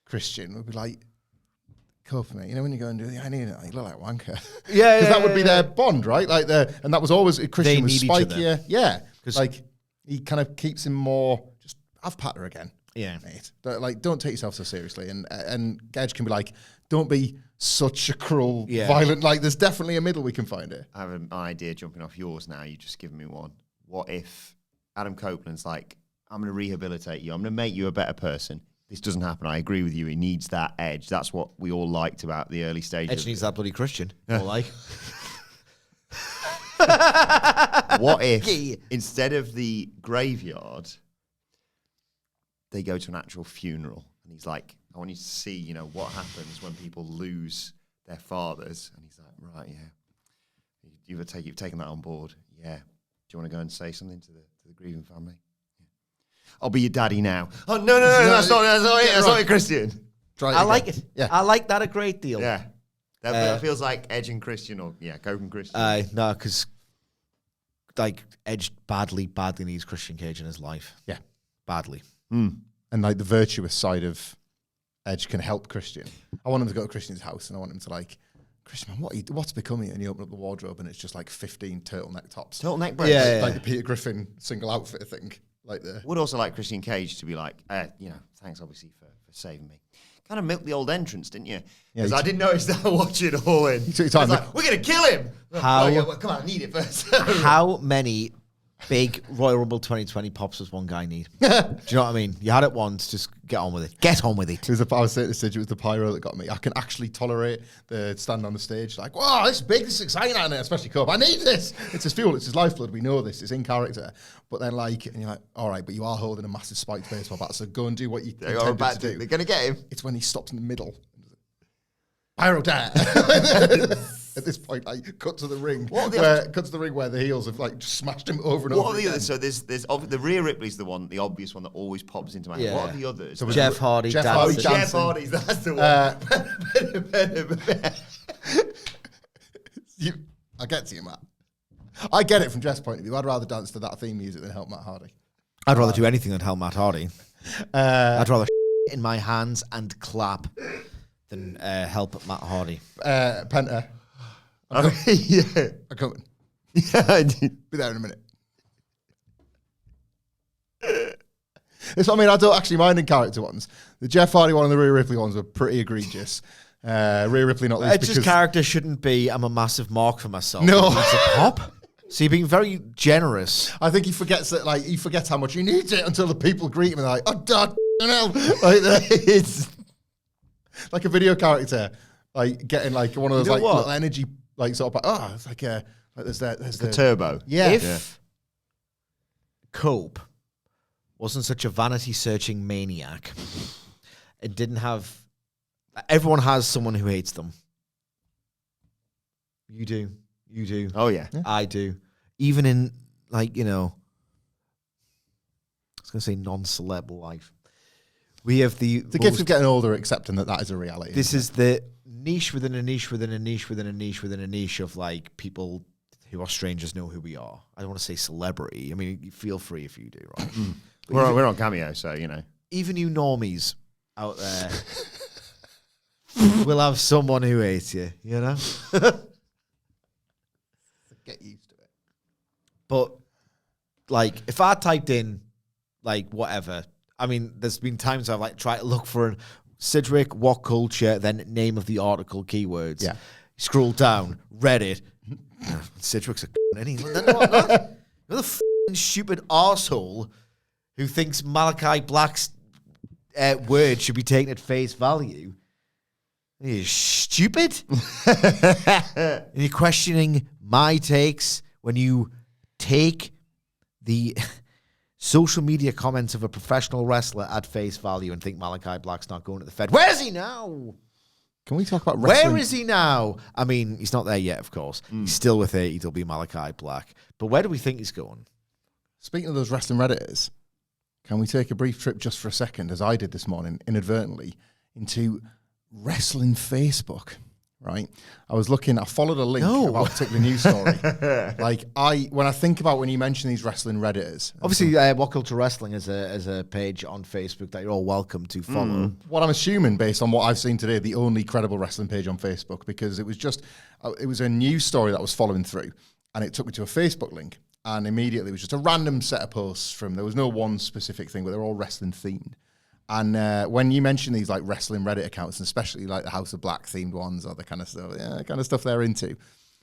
Christian would be like, Cope, mate. You know, when you go and do I need it, you look like wanker. Yeah, because that would be their bond, right? Like, and that was always, Christian was spikier. Yeah. Like, he kind of keeps him more, just have Patter again. Yeah. Mate. Like, don't take yourself so seriously. And Edge can be like, don't be such a cruel, violent, like, there's definitely a middle we can find here. I have an idea jumping off yours now. You just given me one. What if Adam Copeland's like, I'm going to rehabilitate you. I'm going to make you a better person. This doesn't happen. I agree with you. He needs that edge. That's what we all liked about the early stages. Edge needs that bloody Christian. More like. What if instead of the graveyard, they go to an actual funeral? And he's like, I want you to see, you know, what happens when people lose their fathers. And he's like, right, yeah. You've taken that on board. Yeah. Do you want to go and say something to the grieving family? Yeah. I'll be your daddy now. Oh, no, that's not it. That's not it, Christian. I like it. Yeah. I like that a great deal. Yeah. That feels like Edge and Christian, or Coke and Christian. No, because like Edge badly needs Christian Cage in his life. Yeah, badly. And like the virtuous side of Edge can help Christian. I want him to go to Christian's house, and I want him to like, Christian, man, what's becoming? And you open up the wardrobe, and it's just like 15 turtleneck tops, Turtleneck breaks. Like the Peter Griffin single outfit thing. Like the would also like Christian Cage to be like, thanks obviously for saving me. Kind of milked the old entrance, didn't you? Because I didn't notice that watching All In. You took your time. Like, we're gonna kill him. Come on, I need it first. How many big Royal Rumble 2020 pops does one guy need? Do you know what I mean? You had it once, just get on with it. Get on with it. I was saying to Sid, it was the pyro that got me. I can actually tolerate the stand on the stage. Like, wow, this is big, this is exciting, and especially Cope. I need this. It's his fuel, it's his lifeblood. We know this. It's in character. But then, like, and you're like, all right, but you are holding a massive spiked baseball bat, so go and do what you intended to do. They're gonna get him. It's when he stops in the middle. Pyro dad. At this point, like, cut to the ring where the heels have like just smashed him over and over. What are the others? So there's the Rhea Ripley's the obvious one that always pops into my head. What are the others? So Jeff Hardy, Jeff Hardy's, that's the one. I get to you, Matt. I get it from Jeff's point of view. I'd rather dance to that theme music than help Matt Hardy. I'd rather do anything than help Matt Hardy. I'd rather in my hands and clap than help Matt Hardy. Penta. I'm coming. Yeah, be there in a minute. It's what I mean. I don't actually mind in character ones. The Jeff Hardy one and the Rhea Ripley ones were pretty egregious. Rhea Ripley not least Edge's character shouldn't be, I'm a massive mark for myself. No. It's a pop. So you're being very generous. I think he forgets that, like, he forgets how much he needs it until the people greet him and they're like, oh, God, hell. Like, it's like a video character, like, getting, like, one of those, like, little energy, like, sort of, it's like there's the turbo. Yeah. If Cope wasn't such a vanity-searching maniac, it didn't have... Everyone has someone who hates them. You do. You do. Oh, yeah. I do. Even in, like, I was going to say non-celeb life. We have the gift of getting older, accepting that is a reality. This is the niche within a niche within a niche within a niche within a niche of, like, people who are strangers know who we are. I don't want to say celebrity. I mean, you feel free if you do, right? We're on Cameo, so, Even you normies out there will have someone who hates you, Get used to it. But, like, if I typed in, like, whatever, I mean, there's been times I've, like, tried to look for Sidgwick, WhatCulture, then name of the article, keywords. Yeah. Scroll down, Reddit. Sidgwick's a any. You're the f***ing stupid arsehole who thinks Malachi Black's word should be taken at face value. You're stupid. And you're questioning my takes when you take the social media comments of a professional wrestler at face value and think Malachi Black's not going to the Fed. Where is he now? Can we talk about wrestling? Where is he now? I mean, he's not there yet, of course. He's still with AEW Malachi Black. But where do we think he's going? Speaking of those wrestling Redditors, can we take a brief trip just for a second, as I did this morning, inadvertently, into wrestling Facebook, right? I followed a link about a particular news story. When I think about when you mention these wrestling Redditors. Obviously, WhatCulture Wrestling is a page on Facebook that you're all welcome to follow. What I'm assuming, based on what I've seen today, the only credible wrestling page on Facebook, because it was a news story that was following through, and it took me to a Facebook link, and immediately it was just a random set of posts there was no one specific thing, but they're all wrestling themed. And when you mention these like wrestling Reddit accounts, and especially like the House of Black themed ones or the kind of stuff they're into,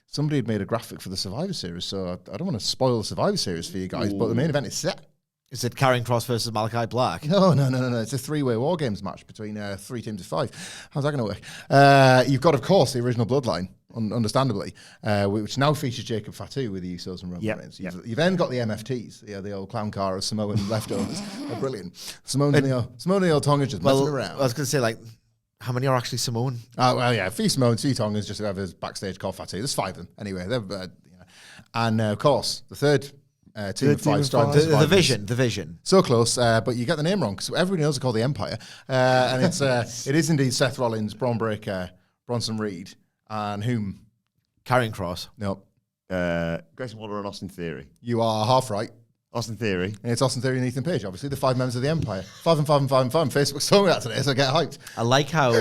somebody had made a graphic for the Survivor Series. So I don't want to spoil the Survivor Series for you guys, but the main event is set. Is it Karrion Kross versus Malachi Black? No. It's a 3-way War Games match between 3 teams of 5. How's that going to work? You've got, of course, the original Bloodline, understandably, which now features Jacob Fatu with the Usos and Roman Reigns. You've then got the MFTs, the old clown car of Samoan leftovers. They're brilliant. Simone and the old Tongas just messing around. I was going to say, like, how many are actually Samoan? Well, yeah, 3 Samoan, 2 Tongas, just whoever's backstage called Fatu. There's 5 of them. Anyway, and of course, the third team of 5 strong. The Vision. So close, but you get the name wrong because everybody knows they're called the Empire, and it is indeed Seth Rollins, Braun Breaker, Bronson Reed, And whom? Karrion Kross. No. Grayson Waller and Austin Theory. You are half right. Austin Theory. And it's Austin Theory and Ethan Page, obviously, the 5 members of the Empire. 5 and 5 and 5 and 5. Facebook's told me that today, so I get hyped. I like how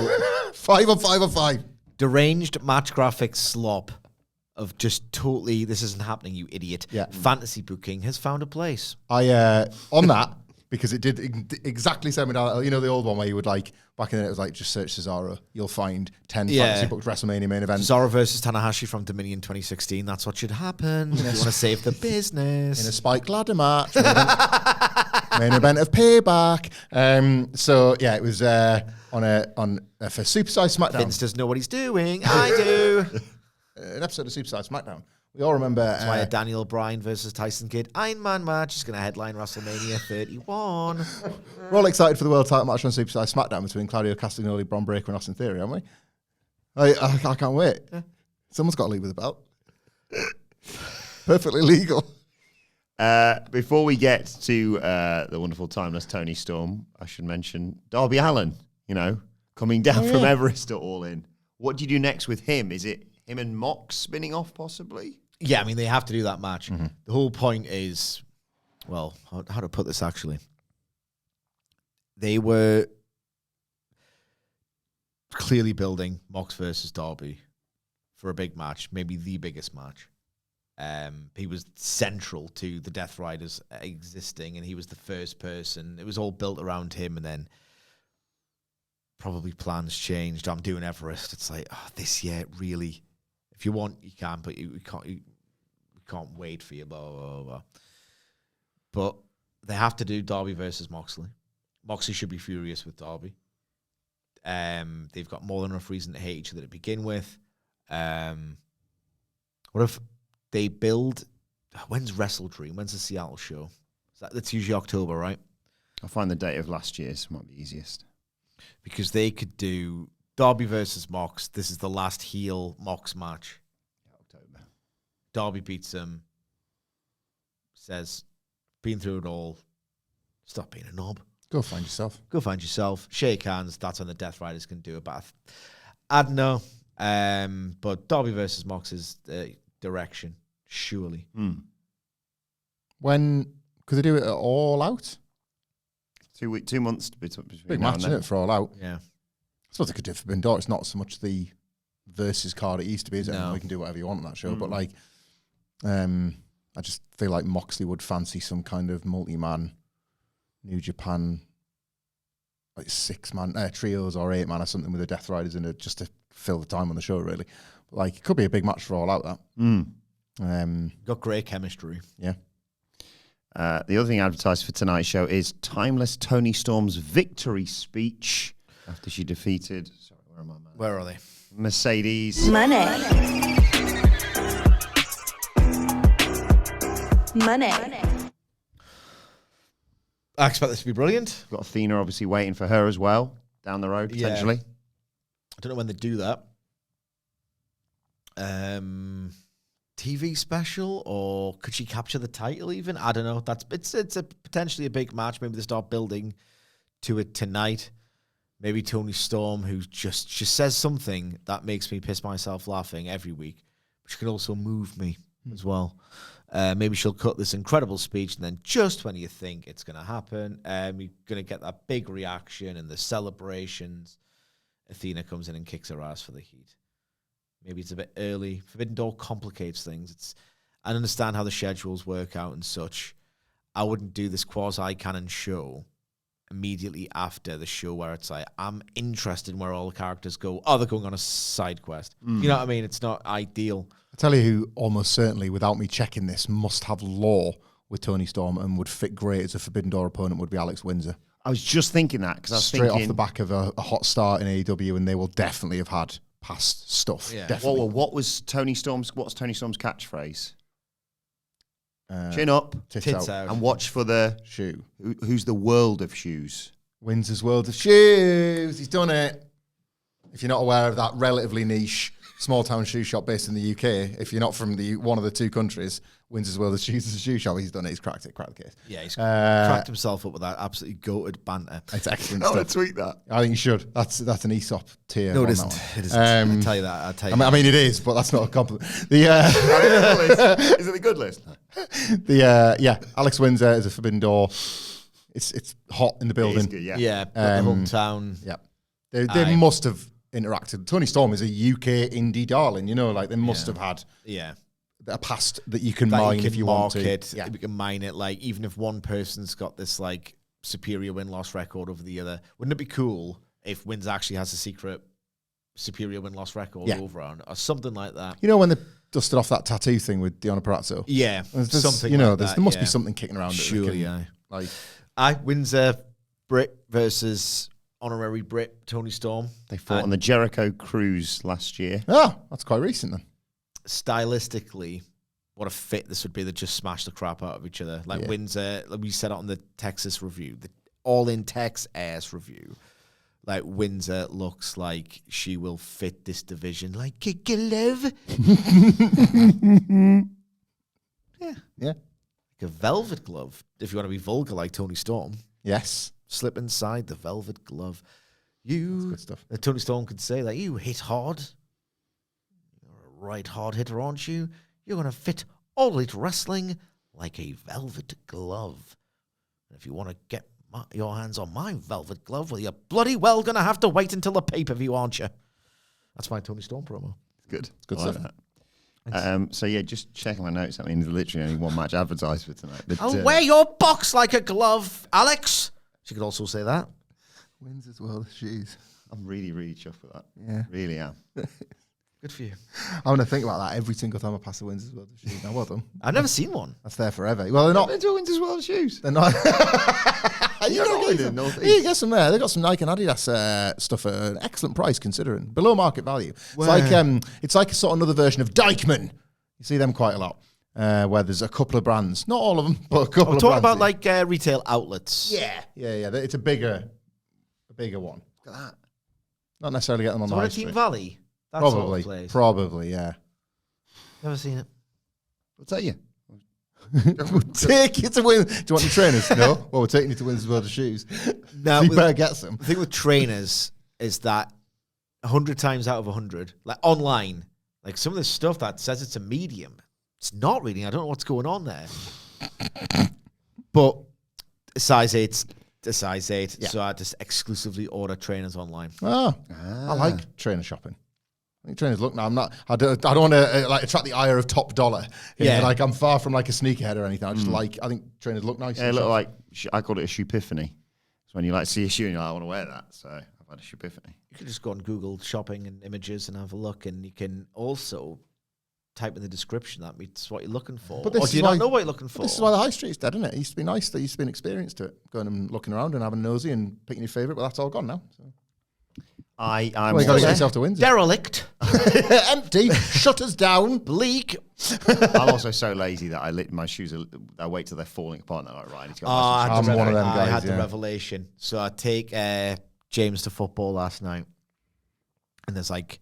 5 on 5 on 5. deranged match graphic slop of just totally, this isn't happening, you idiot. Yeah. Fantasy booking has found a place. I, on that, because it did exactly send me down, you know, the old one where you would like, back in the day, it was like, just search Cesaro, you'll find 10 fantasy booked WrestleMania main events. Cesaro versus Tanahashi from Dominion 2016, that's what should happen. If you want to save the business. In a spike ladder match. Main event of Payback. So, yeah, it was for Supersize SmackDown. Vince doesn't know what he's doing. I do. An episode of Supersize SmackDown. We all remember... That's why a Daniel Bryan versus Tyson Kidd Iron Man match is going to headline WrestleMania 31. We're all excited for the world title match on Supersize SmackDown between Claudio Castagnoli, Bron Breakker, and Austin Theory, aren't we? I can't wait. Yeah. Someone's got to lead with a belt. Perfectly legal. Before we get to the wonderful timeless Toni Storm, I should mention Darby Allin, coming down from Everest at All In. What do you do next with him? Is it him and Mox spinning off possibly? Yeah, I mean, they have to do that match. Mm-hmm. The whole point is, well, how to put this actually? They were clearly building Mox versus Darby for a big match, maybe the biggest match. He was central to the Death Riders existing, and he was the first person. It was all built around him, and then probably plans changed. I'm doing Everest. It's like, this year, really. If you want, you can, but we can't wait for you, blah, blah, blah. But they have to do Darby versus Moxley. Moxley should be furious with Darby. They've got more than enough reason to hate each other to begin with. What if they build... When's Wrestle Dream? When's the Seattle show? That's usually October, right? I'll find the date of last year's. Might be easiest. Because they could do Darby versus Mox. This is the last heel Mox match. October. Darby beats him. Says, been through it all. Stop being a knob. Go find yourself. Go find yourself. Shake hands. That's when the Death Riders can do a bath. I don't know. But Darby versus Mox is the direction, surely. When could they do it at All Out? 2 months between big now match, and isn't then. it, for All Out? Yeah. I suppose they could do it for Forbidden Door. It's not so much the versus card it used to be, is it? No. You can do whatever you want on that show. But like, I just feel like Moxley would fancy some kind of multi-man New Japan, like 6-man trios or 8-man or something with the Death Riders in it, just to fill the time on the show, really. But like, it could be a big match for All Out, that. Got great chemistry. Yeah. The other thing advertised for tonight's show is timeless Toni Storm's victory speech after she defeated... Sorry, where am I, man? Where are they? Mercedes. Money. I expect this to be brilliant. Got Athena obviously waiting for her as well, down the road, potentially. Yeah. I don't know when they do that. TV special, or could she capture the title even? I don't know. It's a potentially a big match. Maybe they start building to it tonight. Maybe Toni Storm, who just says something that makes me piss myself laughing every week, but she can also move me as well. Maybe she'll cut this incredible speech, and then just when you think it's going to happen, you're going to get that big reaction and the celebrations. Athena comes in and kicks her ass for the heat. Maybe it's a bit early. Forbidden Door complicates things. I understand how the schedules work out and such. I wouldn't do this quasi-canon show immediately after the show where it's like, I'm interested in where all the characters go. Oh, they're going on a side quest. You know what I mean? It's not ideal. I tell you who almost certainly, without me checking this, must have law with Toni Storm and would fit great as a Forbidden Door opponent would be Alex Windsor. I was just thinking that because I was straight thinking... off the back of a hot start in AEW, and they will definitely have had past stuff. Yeah. Definitely. What's Toni Storm's catchphrase? Chin up, Tits out. and watch for the shoe. Who's the world of shoes? Windsor's World of Shoes. He's done it. If you're not aware of that relatively niche small town shoe shop based in the UK. If you're not from one of the two countries, Windsor's World of Shoes is a shoe shop. He's done it. He's cracked the case. Yeah, he's cracked himself up with that absolutely goated banter. It's excellent I stuff. want to tweet that. I think you should. That's an Aesop tier. No, on it that isn't. one. It isn't. I'll tell you that. I mean, it is, but that's not a compliment. Is it the good list? Alex Windsor is a forbidden door. It's hot in the building. Good, yeah. Yeah, but the hometown. Yeah, they must have interacted. Toni Storm is a UK indie darling, like they must have had a past that you can mine if you want to. Yeah, we can mine it. Like even if one person's got this like superior win-loss record over the other, wouldn't it be cool if Windsor actually has a secret superior win-loss record over on or something like that? When they dusted off that tattoo thing with Deonna Purrazzo. Yeah, there's something. Like that, there must be something kicking around. Surely, like Windsor Brit versus honorary Brit Toni Storm. They fought on the Jericho Cruise last year. Oh, that's quite recent then. Stylistically, what a fit this would be. They just smash the crap out of each other. Like Windsor, like we said it on the Texas review, the All-In Texas review. Like Windsor looks like she will fit this division like a glove. Yeah. Like a velvet glove, if you want to be vulgar like Toni Storm. Yes. Slip inside the velvet glove. You, good stuff. Toni Storm could say that you hit hard. You're a right hard hitter, aren't you? You're going to fit All Elite Wrestling like a velvet glove. And if you want to get your hands on my velvet glove, well, you're bloody well going to have to wait until the pay-per-view, aren't you? That's my Toni Storm promo. Good. Good I stuff. like that. So just checking my notes. I mean, there's literally only one match advertised for tonight. But, I'll wear your box like a glove, Alex. She could also say that. Windsor's World of Shoes. I'm really, really chuffed with that. Yeah. Really am. Good for you. I'm going to think about that every single time I pass the Windsor's World of Shoes. Now, well done. I've never seen one. That's there forever. Well, they're not. They're doing as well shoes. They're not. You don't get them in the North You East. get some there. They've got some Nike and Adidas stuff at an excellent price considering. Below market value. Where? It's like a sort of another version of Dykeman. You see them quite a lot. Where there's a couple of brands. Not all of them, but a couple I'm of talking brands. about like retail outlets. Yeah. It's a bigger one. Look at that. Not necessarily get them on So the high at Team street. Valley? That's all the place. Probably, yeah. Never seen it. I'll tell you. We'll take you to win. Do you want your trainers? No? Well, we're taking you to Windsor's World of Shoes. No, So you better get some. The thing with trainers is that 100 times out of 100, like online, like some of the stuff that says it's a medium, it's not really. I don't know what's going on there. But a size 8's a size 8, so I just exclusively order trainers online. I like trainer shopping. I think trainers look now. I don't want to attract the ire of Top Dollar. Yeah. Like I'm far from like a sneakerhead or anything. I think trainers look nice. Yeah, it looked like, I called it a shoe-piphany. It's when you see a shoe and you're like, I want to wear that. So I've had a shoe-piphany. You can just go on Google shopping and images and have a look, and you can also type in the description that meets what you're looking for. But this or do you not know what you're looking for? This is why the high street's dead, isn't it? It used to be nice. There used to be an experience to it. Going and looking around and having a nosy and picking your favourite, but that's all gone now. So. I'm You got to get yourself to Windsor. Derelict. Empty. Shutters down. Bleak. I'm also so lazy that I lit my shoes. I wait till they're falling apart. And I'm like, right, I need to go. I'm one of them I guys, had the yeah. revelation. So I take James to football last night, and there's like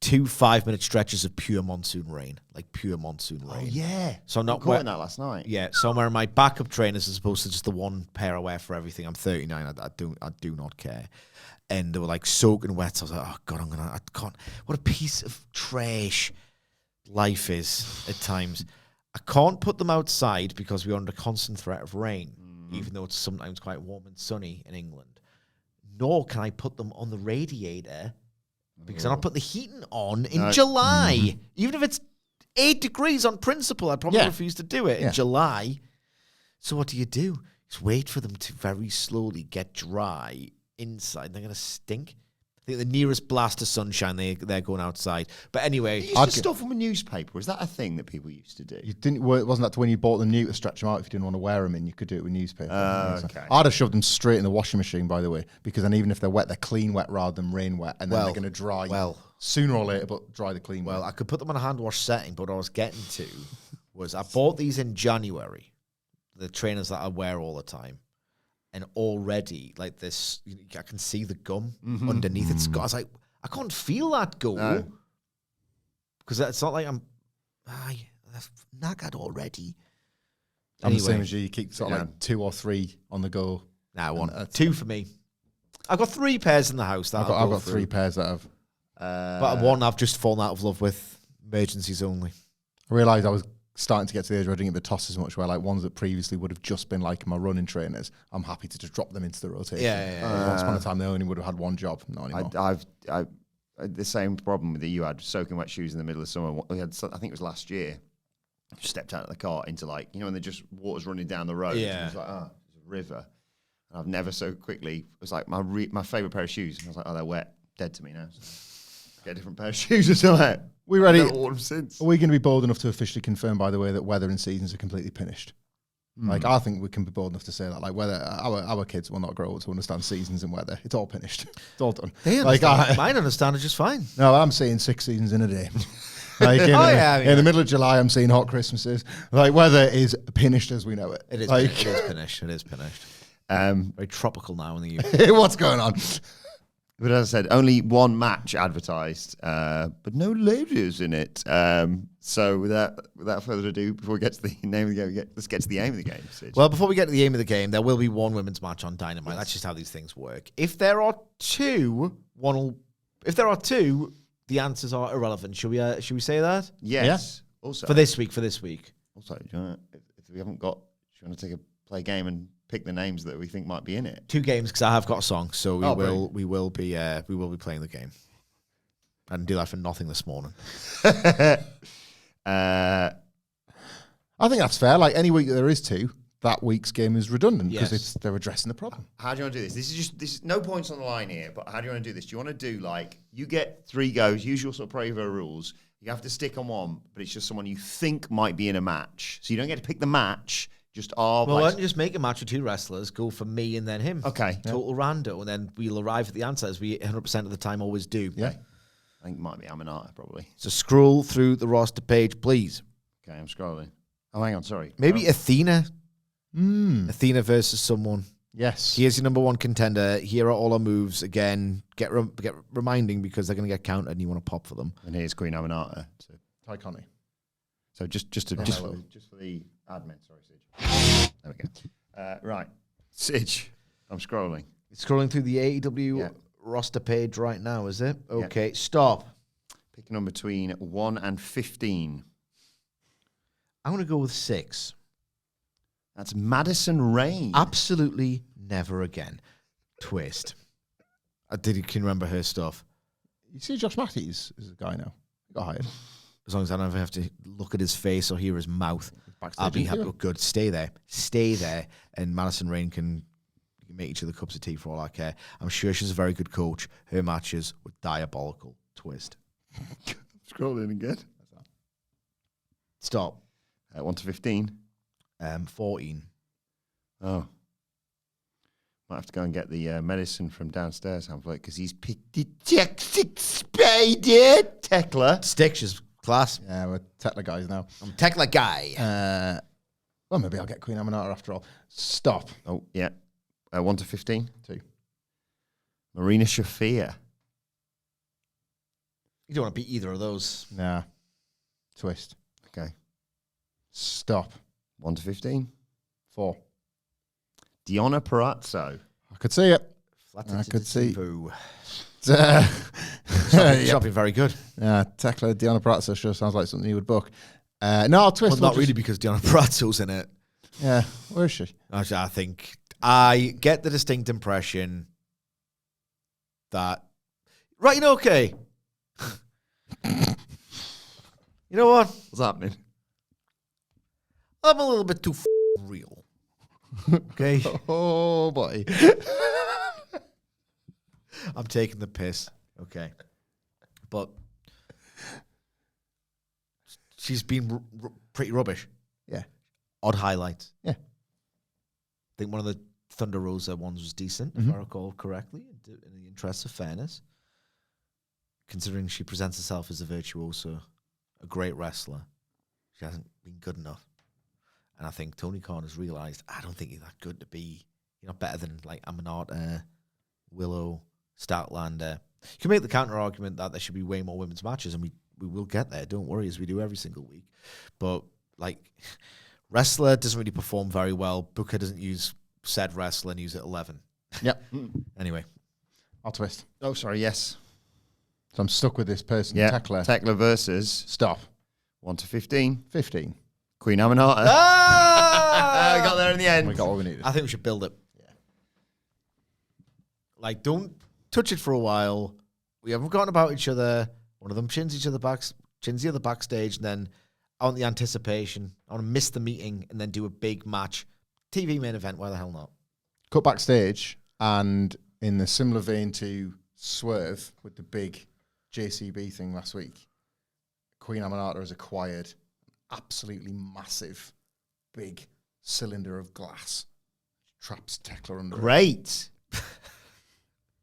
2 5-minute stretches of pure monsoon rain, like pure monsoon rain. Oh, yeah. So I'm not caught that last night. Yeah, so I'm wearing my backup trainers as opposed to just the one pair I wear for everything. I'm 39. I do not care. And they were like soaking wet. So I was like, oh God, I can't. What a piece of trash life is at times. I can't put them outside because we're under constant threat of rain, even though it's sometimes quite warm and sunny in England. Nor can I put them on the radiator because I don't put the heating on in July. Even if it's 8 degrees on principle, I'd probably refuse to do it in July. So what do? Just wait for them to very slowly get dry inside. They're going to stink. I think the nearest blast of sunshine, they're going outside. But anyway, You used to stuff from a newspaper. Was that a thing that people used to do? You didn't. Wasn't that when you bought them new to stretch them out? If you didn't want to wear them in, you could do it with newspaper. Okay. I'd have shoved them straight in the washing machine, by the way, because then even if they're wet, they're clean wet rather than rain wet, and then they're going to dry. Sooner or later, but dry the clean. Well, wet. I could put them on a hand wash setting, but what I was getting to was I bought these in January, the trainers that I wear all the time, and already like this, I can see the gum underneath it. I was like, I can't feel that gum. No. Because it's not like I'm knackered already. I'm the same as you. You keep sort of like 2 or 3 on the go. Nah, 1. 2 for me. I've got 3 pairs in the house. I've got 3 pairs that have. But 1 I've just fallen out of love with. Emergencies only. I realised I was starting to get to the age where I didn't get the toss as much, where like ones that previously would have just been like my running trainers, I'm happy to just drop them into the rotation. Yeah. Once upon a time, they only would have had 1 job. Not anymore. I've the same problem that you had, soaking wet shoes in the middle of summer. We had, I think it was last year. Stepped out of the car into like, when they're just water's running down the road. Yeah. And it was like, there's a river. And I've never so quickly, it was like my favourite pair of shoes. And I was like, they're wet, dead to me now. So get a different pair of shoes or something. We ready? I've never worn them since. Are we going to be bold enough to officially confirm, by the way, that weather and seasons are completely finished? Like, I think we can be bold enough to say that. Like, whether our kids will not grow up to understand seasons and weather. It's all finished. It's all done. They understand. Mine understand it just fine. No, I'm seeing 6 seasons in a day. Like in the middle of July, I'm seeing hot Christmases. Like, weather is finished as we know it. It is. Like, It is finished. It is finished. Very tropical now in the UK. What's going on? But as I said, only 1 match advertised, but no ladies in it. So without further ado, before we get to the name of the game, let's get to the aim of the game. Sid. Well, before we get to the aim of the game, there will be 1 women's match on Dynamite. Yes. That's just how these things work. If there are 2, the answers are irrelevant. Should we say that? Yes. Yeah. Also for this week. Also, if we haven't got, do you want to play a game and pick the names that we think might be in it? 2 games because I have got a song, so we will be playing the game. I didn't do that for nothing this morning. I think that's fair. Like, any week that there is 2, that week's game is redundant because they're addressing the problem. How do you want to do this? This is no points on the line here, but how do you want to do this? Do you want to do like, you get 3 goes, usual sort of Prevo rules. You have to stick on one, but it's just someone you think might be in a match. So you don't get to pick the match. Why don't you just make a match with 2 wrestlers, go for me and then him. Okay. Total rando, and then we'll arrive at the answer as we 100% of the time always do. Yeah. I think it might be Aminata, probably. So scroll through the roster page, please. Okay, I'm scrolling. Oh, hang on, sorry. Maybe Athena. Athena versus someone. Yes. Here's your number 1 contender. Here are all our moves. Again, get reminding because they're going to get counted and you want to pop for them. And here's Queen Aminata. Iconic. So just for the admin, sorry, Sid. There we go. Right. Sid, I'm scrolling. It's scrolling through the AEW roster page right now, is it? Okay, stop. Pick a number between 1 and 15. I'm going to go with 6. That's Madison Rayne. Absolutely never again. Twist. Can you remember her stuff? You see Josh Matthews is a guy now. He got hired. As long as I don't have to look at his face or hear his mouth, I'll be happy. Good. Stay there. And Madison Rayne can make each other cups of tea for all I care. I'm sure she's a very good coach. Her matches were diabolical. Twist. Scrolling again. Stop. 1 to 15. 14. Oh. Might have to go and get the medicine from downstairs, Hamlet, because he's picked the toxic spider. Tekla. Sticks is class. Yeah, we're Tekla guys now. I'm Tekla guy. Well, maybe I'll get Queen Aminata after all. Stop. Oh, yeah. 1 to 15. 2. Marina Shafir. You don't want to beat either of those. Nah. Twist. Okay. Stop. 1 to 15. 4. Diona Perazzo. I could see it. I could see. Shopping very good. Yeah, Tekla Diona Perazzo sure sounds like something you would book. No, I'll twist. Well, not really because Diona Perazzo's in it. Yeah, where is she? I think I get the distinct impression that. Right, okay. You know what? What's happening? I'm a little bit too real. Okay? Oh, boy. I'm taking the piss. Okay. But she's been pretty rubbish. Yeah. Odd highlights. Yeah. I think one of the Thunder Rosa ones was decent, if I recall correctly, in the interest of fairness. Considering she presents herself as a virtuoso, a great wrestler, she hasn't been good enough. And I think Tony Khan has realised, I don't think you're that good to be, you're not better than like Aminata, Willow, Statlander. You can make the counter argument that there should be way more women's matches, and we will get there. Don't worry, as we do every single week. But like, wrestler doesn't really perform very well. Booker doesn't use said wrestler and use it 11. Yep. Anyway, I'll twist. Oh, sorry, yes. So I'm stuck with this person. Yeah, Tekla. Tekla versus Stop. 1 to 15. 15. Queen Aminata. We got there in the end. We got what we needed. I think we should build it. Yeah. Like, don't touch it for a while. We haven't forgotten about each other. One of them chins the other backstage, and then I want the anticipation. I want to miss the meeting and then do a big match. TV main event, why the hell not? Cut backstage, and in the similar vein to Swerve with the big JCB thing last week, Queen Aminata has acquired an absolutely massive, big cylinder of glass. Traps Tekla under it. Great.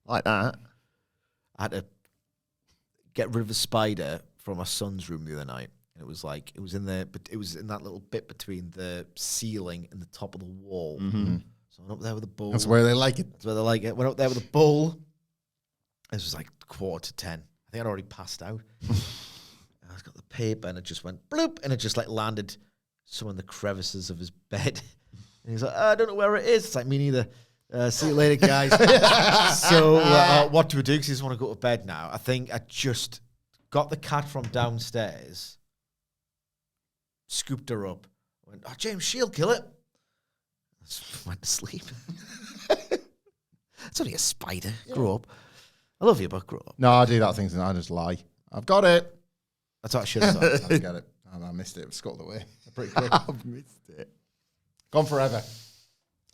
Like that. I had to get rid of a spider from my son's room the other night. It was in that little bit between the ceiling and the top of the wall. Mm-hmm. So I went up there with a bowl. That's where they like it. That's where they like it. Went up there with a bowl. This was like 9:45. I think I'd already passed out. I got the paper and it just went bloop, and it just like landed some in the crevices of his bed. And he's like, I don't know where it is. It's like, me neither. See you later, guys. So what do we do? Because he doesn't want to go to bed now. I think I just got the cat from downstairs, scooped her up, went, oh, James, she'll kill it. Went to sleep. It's only a spider. Yeah. Grow up. I love you, but grow up. No, I do that things and I just lie. I've got it. That's what I should have done. I didn't get it. I missed it. It scuttled away. Pretty quick. I've missed it. Gone forever.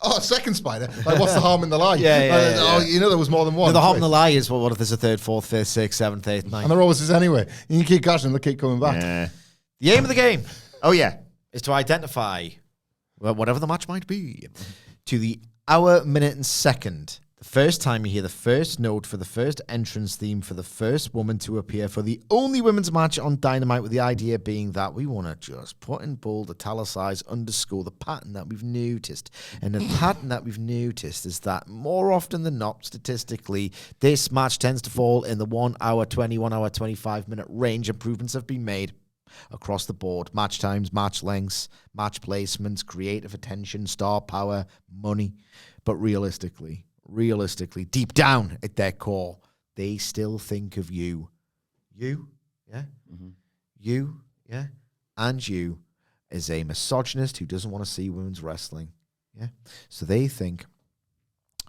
Oh, a second spider. Like, what's the harm in the lie? Yeah. Oh, you know there was more than one. No, the harm in the lie is, well, what if there's a third, fourth, fifth, sixth, seventh, eighth, ninth? And there always is anyway. You can keep catching them, they keep coming back. Yeah. The aim of the game. Oh, yeah. Is to identify, well, whatever the match might be, to the hour, minute, and second. The first time you hear the first note for the first entrance theme for the first woman to appear for the only women's match on Dynamite, with the idea being that we want to just put in bold, italicise, underscore the pattern that we've noticed. And the pattern that we've noticed is that more often than not, statistically, this match tends to fall in the 1 hour, 1 hour, 25-minute range. Improvements have been made across the board. Match times, match lengths, match placements, creative attention, star power, money. But realistically, deep down at their core, they still think of you. You, yeah? Mm-hmm. You, yeah? And you as a misogynist who doesn't want to see women's wrestling. Yeah? So they think,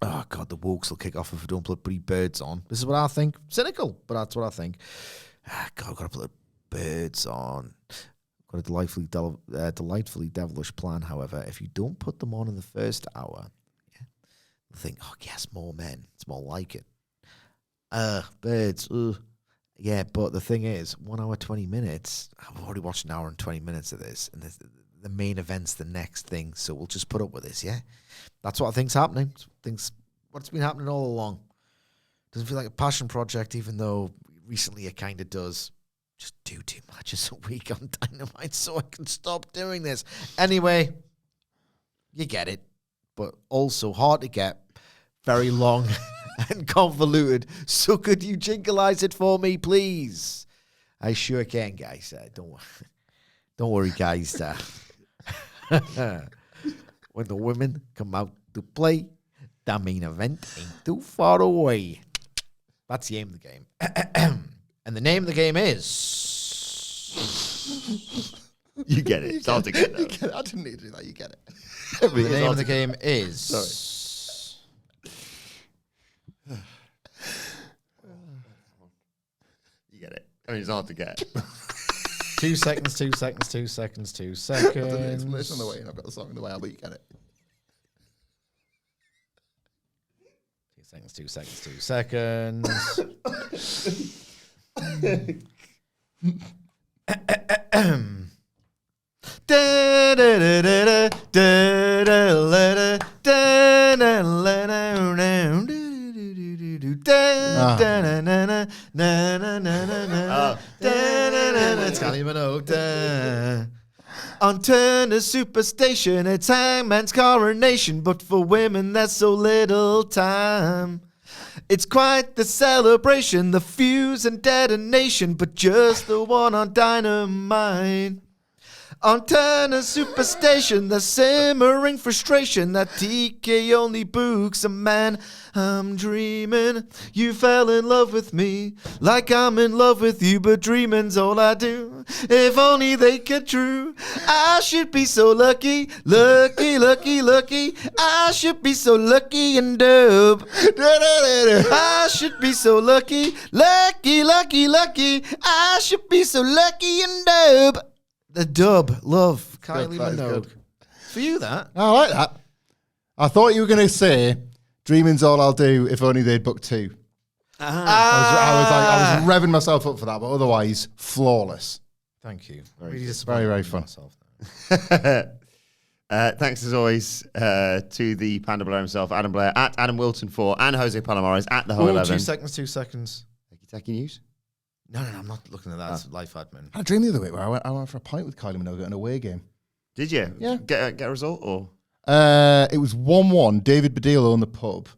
oh, God, the Wokes will kick off if we don't put bloody birds on. This is what I think. Cynical, but that's what I think. God, I've got to put birds on. Got a delightfully devilish plan, however. If you don't put them on in the first hour, I think, oh, yes, more men. It's more like it. Birds. Yeah, but the thing is, 1 hour, 20 minutes. I've already watched an hour and 20 minutes of this, and the main event's the next thing, so we'll just put up with this, yeah? That's what I think's happening. What's been happening all along. Doesn't feel like a passion project, even though recently it kind of does. Just do 2 matches a week on Dynamite so I can stop doing this. Anyway, you get it. But also hard to get, very long and convoluted. So could you jinglize it for me, please? I sure can, guys. Don't worry, guys. When the women come out to play, the main event ain't too far away. That's the aim of the game. And the name of the game is... You get it. It's hard to get it. I didn't need to do that. You get it. The name of the game is... Sorry. You get it. I mean, it's hard to get. 2 seconds, 2 seconds, 2 seconds, 2 seconds. It's on the way, and I've got the song in the way, but you get it. 2 seconds, 2 seconds, 2 seconds. It's can't even know. On Turner Superstation, it's Hangman's coronation, but for women there's so little time. It's quite the celebration, the fuse and detonation, but just the one on Dynamite. On Turner Superstation, the simmering frustration that TK only books a man. I'm dreaming you fell in love with me like I'm in love with you, but dreaming's all I do. If only they get true. I should be so lucky, lucky, lucky, lucky. I should be so lucky and dub. I should be so lucky, lucky, lucky, lucky. I should be so lucky and dub. The dub, love, Kylie Minogue. For you, that. I like that. I thought you were going to say, dreaming's all I'll do if only they'd book 2. I was revving myself up for that, but otherwise, flawless. Thank you. Very, very fun. Thanks as always to the Panda Blair himself, Adam Blair, at Adam Wilton 4, and Jose Palomares at the whole 11. 2 seconds. Taking news. No, I'm not looking at that. It's life admin. I had a dream the other week where I went for a pint with Kylie Minogue at an away game. Did you? Yeah. Get a result or? It was 1-1. David Baddiel owned the pub.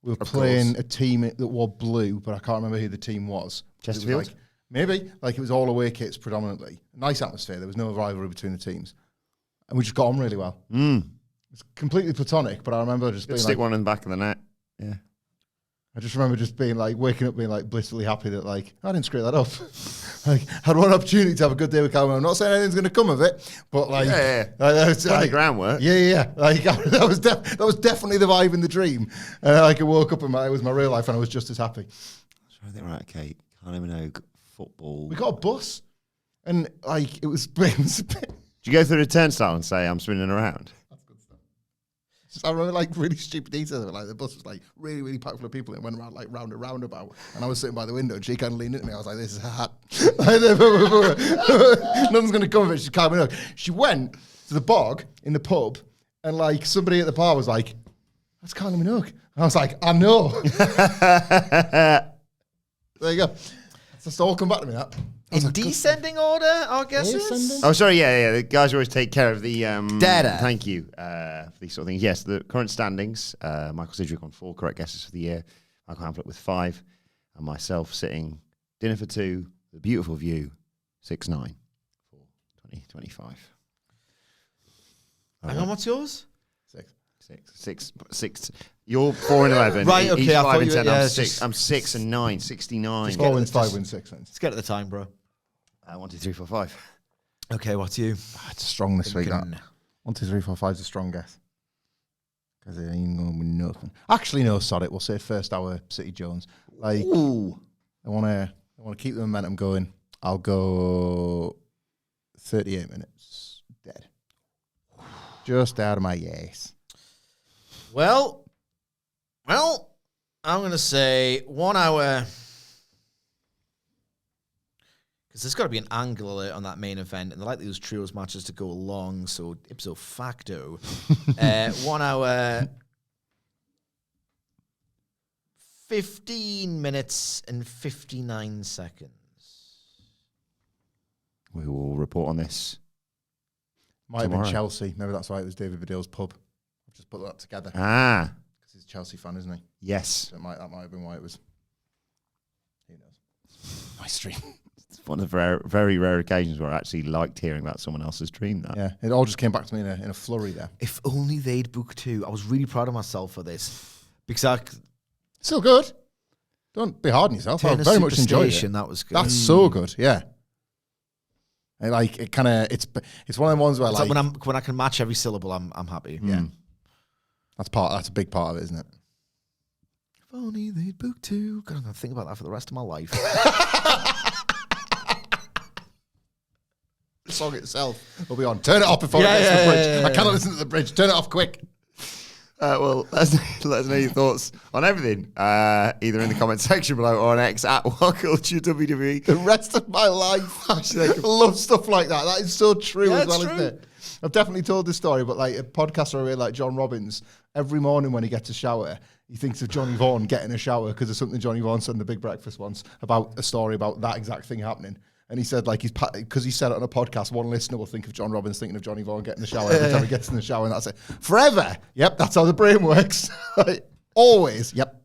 We were Of playing course. a team that wore blue, but I can't remember who the team was. Chesterfield? Maybe. It was all away kits predominantly. Nice atmosphere. There was no rivalry between the teams. And we just got on really well. It was completely platonic, but I remember just being Stick one in the back of the net. Yeah. I just remember just being waking up being blissfully happy that I didn't screw that up. I had one opportunity to have a good day with Calvin. I'm not saying anything's going to come of it, but It's on the groundwork. Yeah. That was definitely the vibe in the dream. And I woke up and it was my real life, and I was just as happy. I think okay. Kylie Minogue football. We got a bus, and it was a bit. Did you go through the turnstile and say I'm spinning around? I remember really stupid details. The bus was really, really packed full of people. It went around round a roundabout, and I was sitting by the window, and she kind of leaned into me. I was like, "This is hot. Nothing's going to come of it." She's coming up. She went to the bog in the pub, and somebody at the bar was like, "That's Kylie Minogue." And I was like, "I know." There you go. It's just all come back to me. That. In descending order, our guesses? Oh, sorry, yeah. The guys always take care of the data. Thank you for these sort of things. Yes, the current standings: Michael Sidgwick on 4 correct guesses for the year, Michael Hamflett with 5, and myself sitting dinner for 2, the beautiful view, 6-9 for 2025. Hang on, what's yours? 6. You're 4 and 11. Right, okay. Each I 5 thought and you 10. were, I'm 6. I'm 6 and 9. 69. 4 wins, 5 wins, 6 wins. Let's get at the time, bro. 1, 2, 3, 4, 5. Okay, what's you? It's strong this week. 1, 2, 3, 4, 5 is a strong guess. Because it ain't going to be nothing. Actually, no, sod it. We'll say first hour City Jones. Ooh. I want to keep the momentum going. I'll go 38 minutes dead. Just out of my ass. Well, I'm going to say 1 hour. Because there's got to be an angle alert on that main event, and they like those trios matches to go long, so ipso facto. 1 hour, 15 minutes and 59 seconds. We will report on this. Might have been tomorrow. Chelsea. Maybe that's why it was David Baddiel's pub. I've just put that together. Ah, Because he's a Chelsea fan, isn't he? yes. So that might have been why it was. Who knows? Nice stream. It's one of the very rare occasions where I actually liked hearing about someone else's dream. That. Yeah, it all just came back to me in a flurry there. If only they'd booked 2. I was really proud of myself for this. Because Still good. Don't be hard on yourself. I very much enjoyed it. That was good. That's so good. Yeah. And it kind of it's one of the ones where It's like when I can match every syllable, I'm happy. Yeah. That's a big part of it, isn't it? If only they'd book 2. God, I'm gonna think about that for the rest of my life. The song itself will be on. Turn it off before it gets to the bridge. I cannot listen to the bridge. Turn it off quick. Well, let us know your thoughts on everything, either in the comment section below or on X at WhatCulture WWE. The rest of my life. I love stuff like that. That is so true as well, isn't it? I've definitely told this story, but a podcaster I really like, John Robbins, every morning when he gets a shower, he thinks of Johnny Vaughan getting a shower because of something Johnny Vaughan said in The Big Breakfast once about a story about that exact thing happening. And he said, because he said it on a podcast, one listener will think of John Robbins thinking of Johnny Vaughan getting the shower every time he gets in the shower, and that's it. Forever. Yep, that's how the brain works. Always. Yep.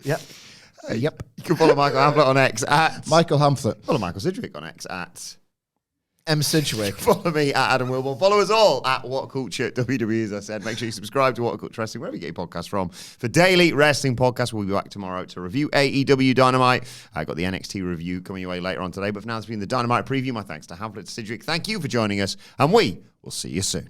Yep. You can follow Michael Hamlet on X at Michael Hamlet. Follow Michael Sidgwick on X at M. Sidgwick. Follow me at Adam Wilborn. Follow us all at WhatCulture WWE, as I said. Make sure you subscribe to WhatCulture Wrestling, wherever you get your podcasts from. For daily wrestling podcasts, we'll be back tomorrow to review AEW Dynamite. I got the NXT review coming your way later on today. But for now, it's been the Dynamite Preview. My thanks to Hamlet, to Sidgwick. Thank you for joining us, and we will see you soon.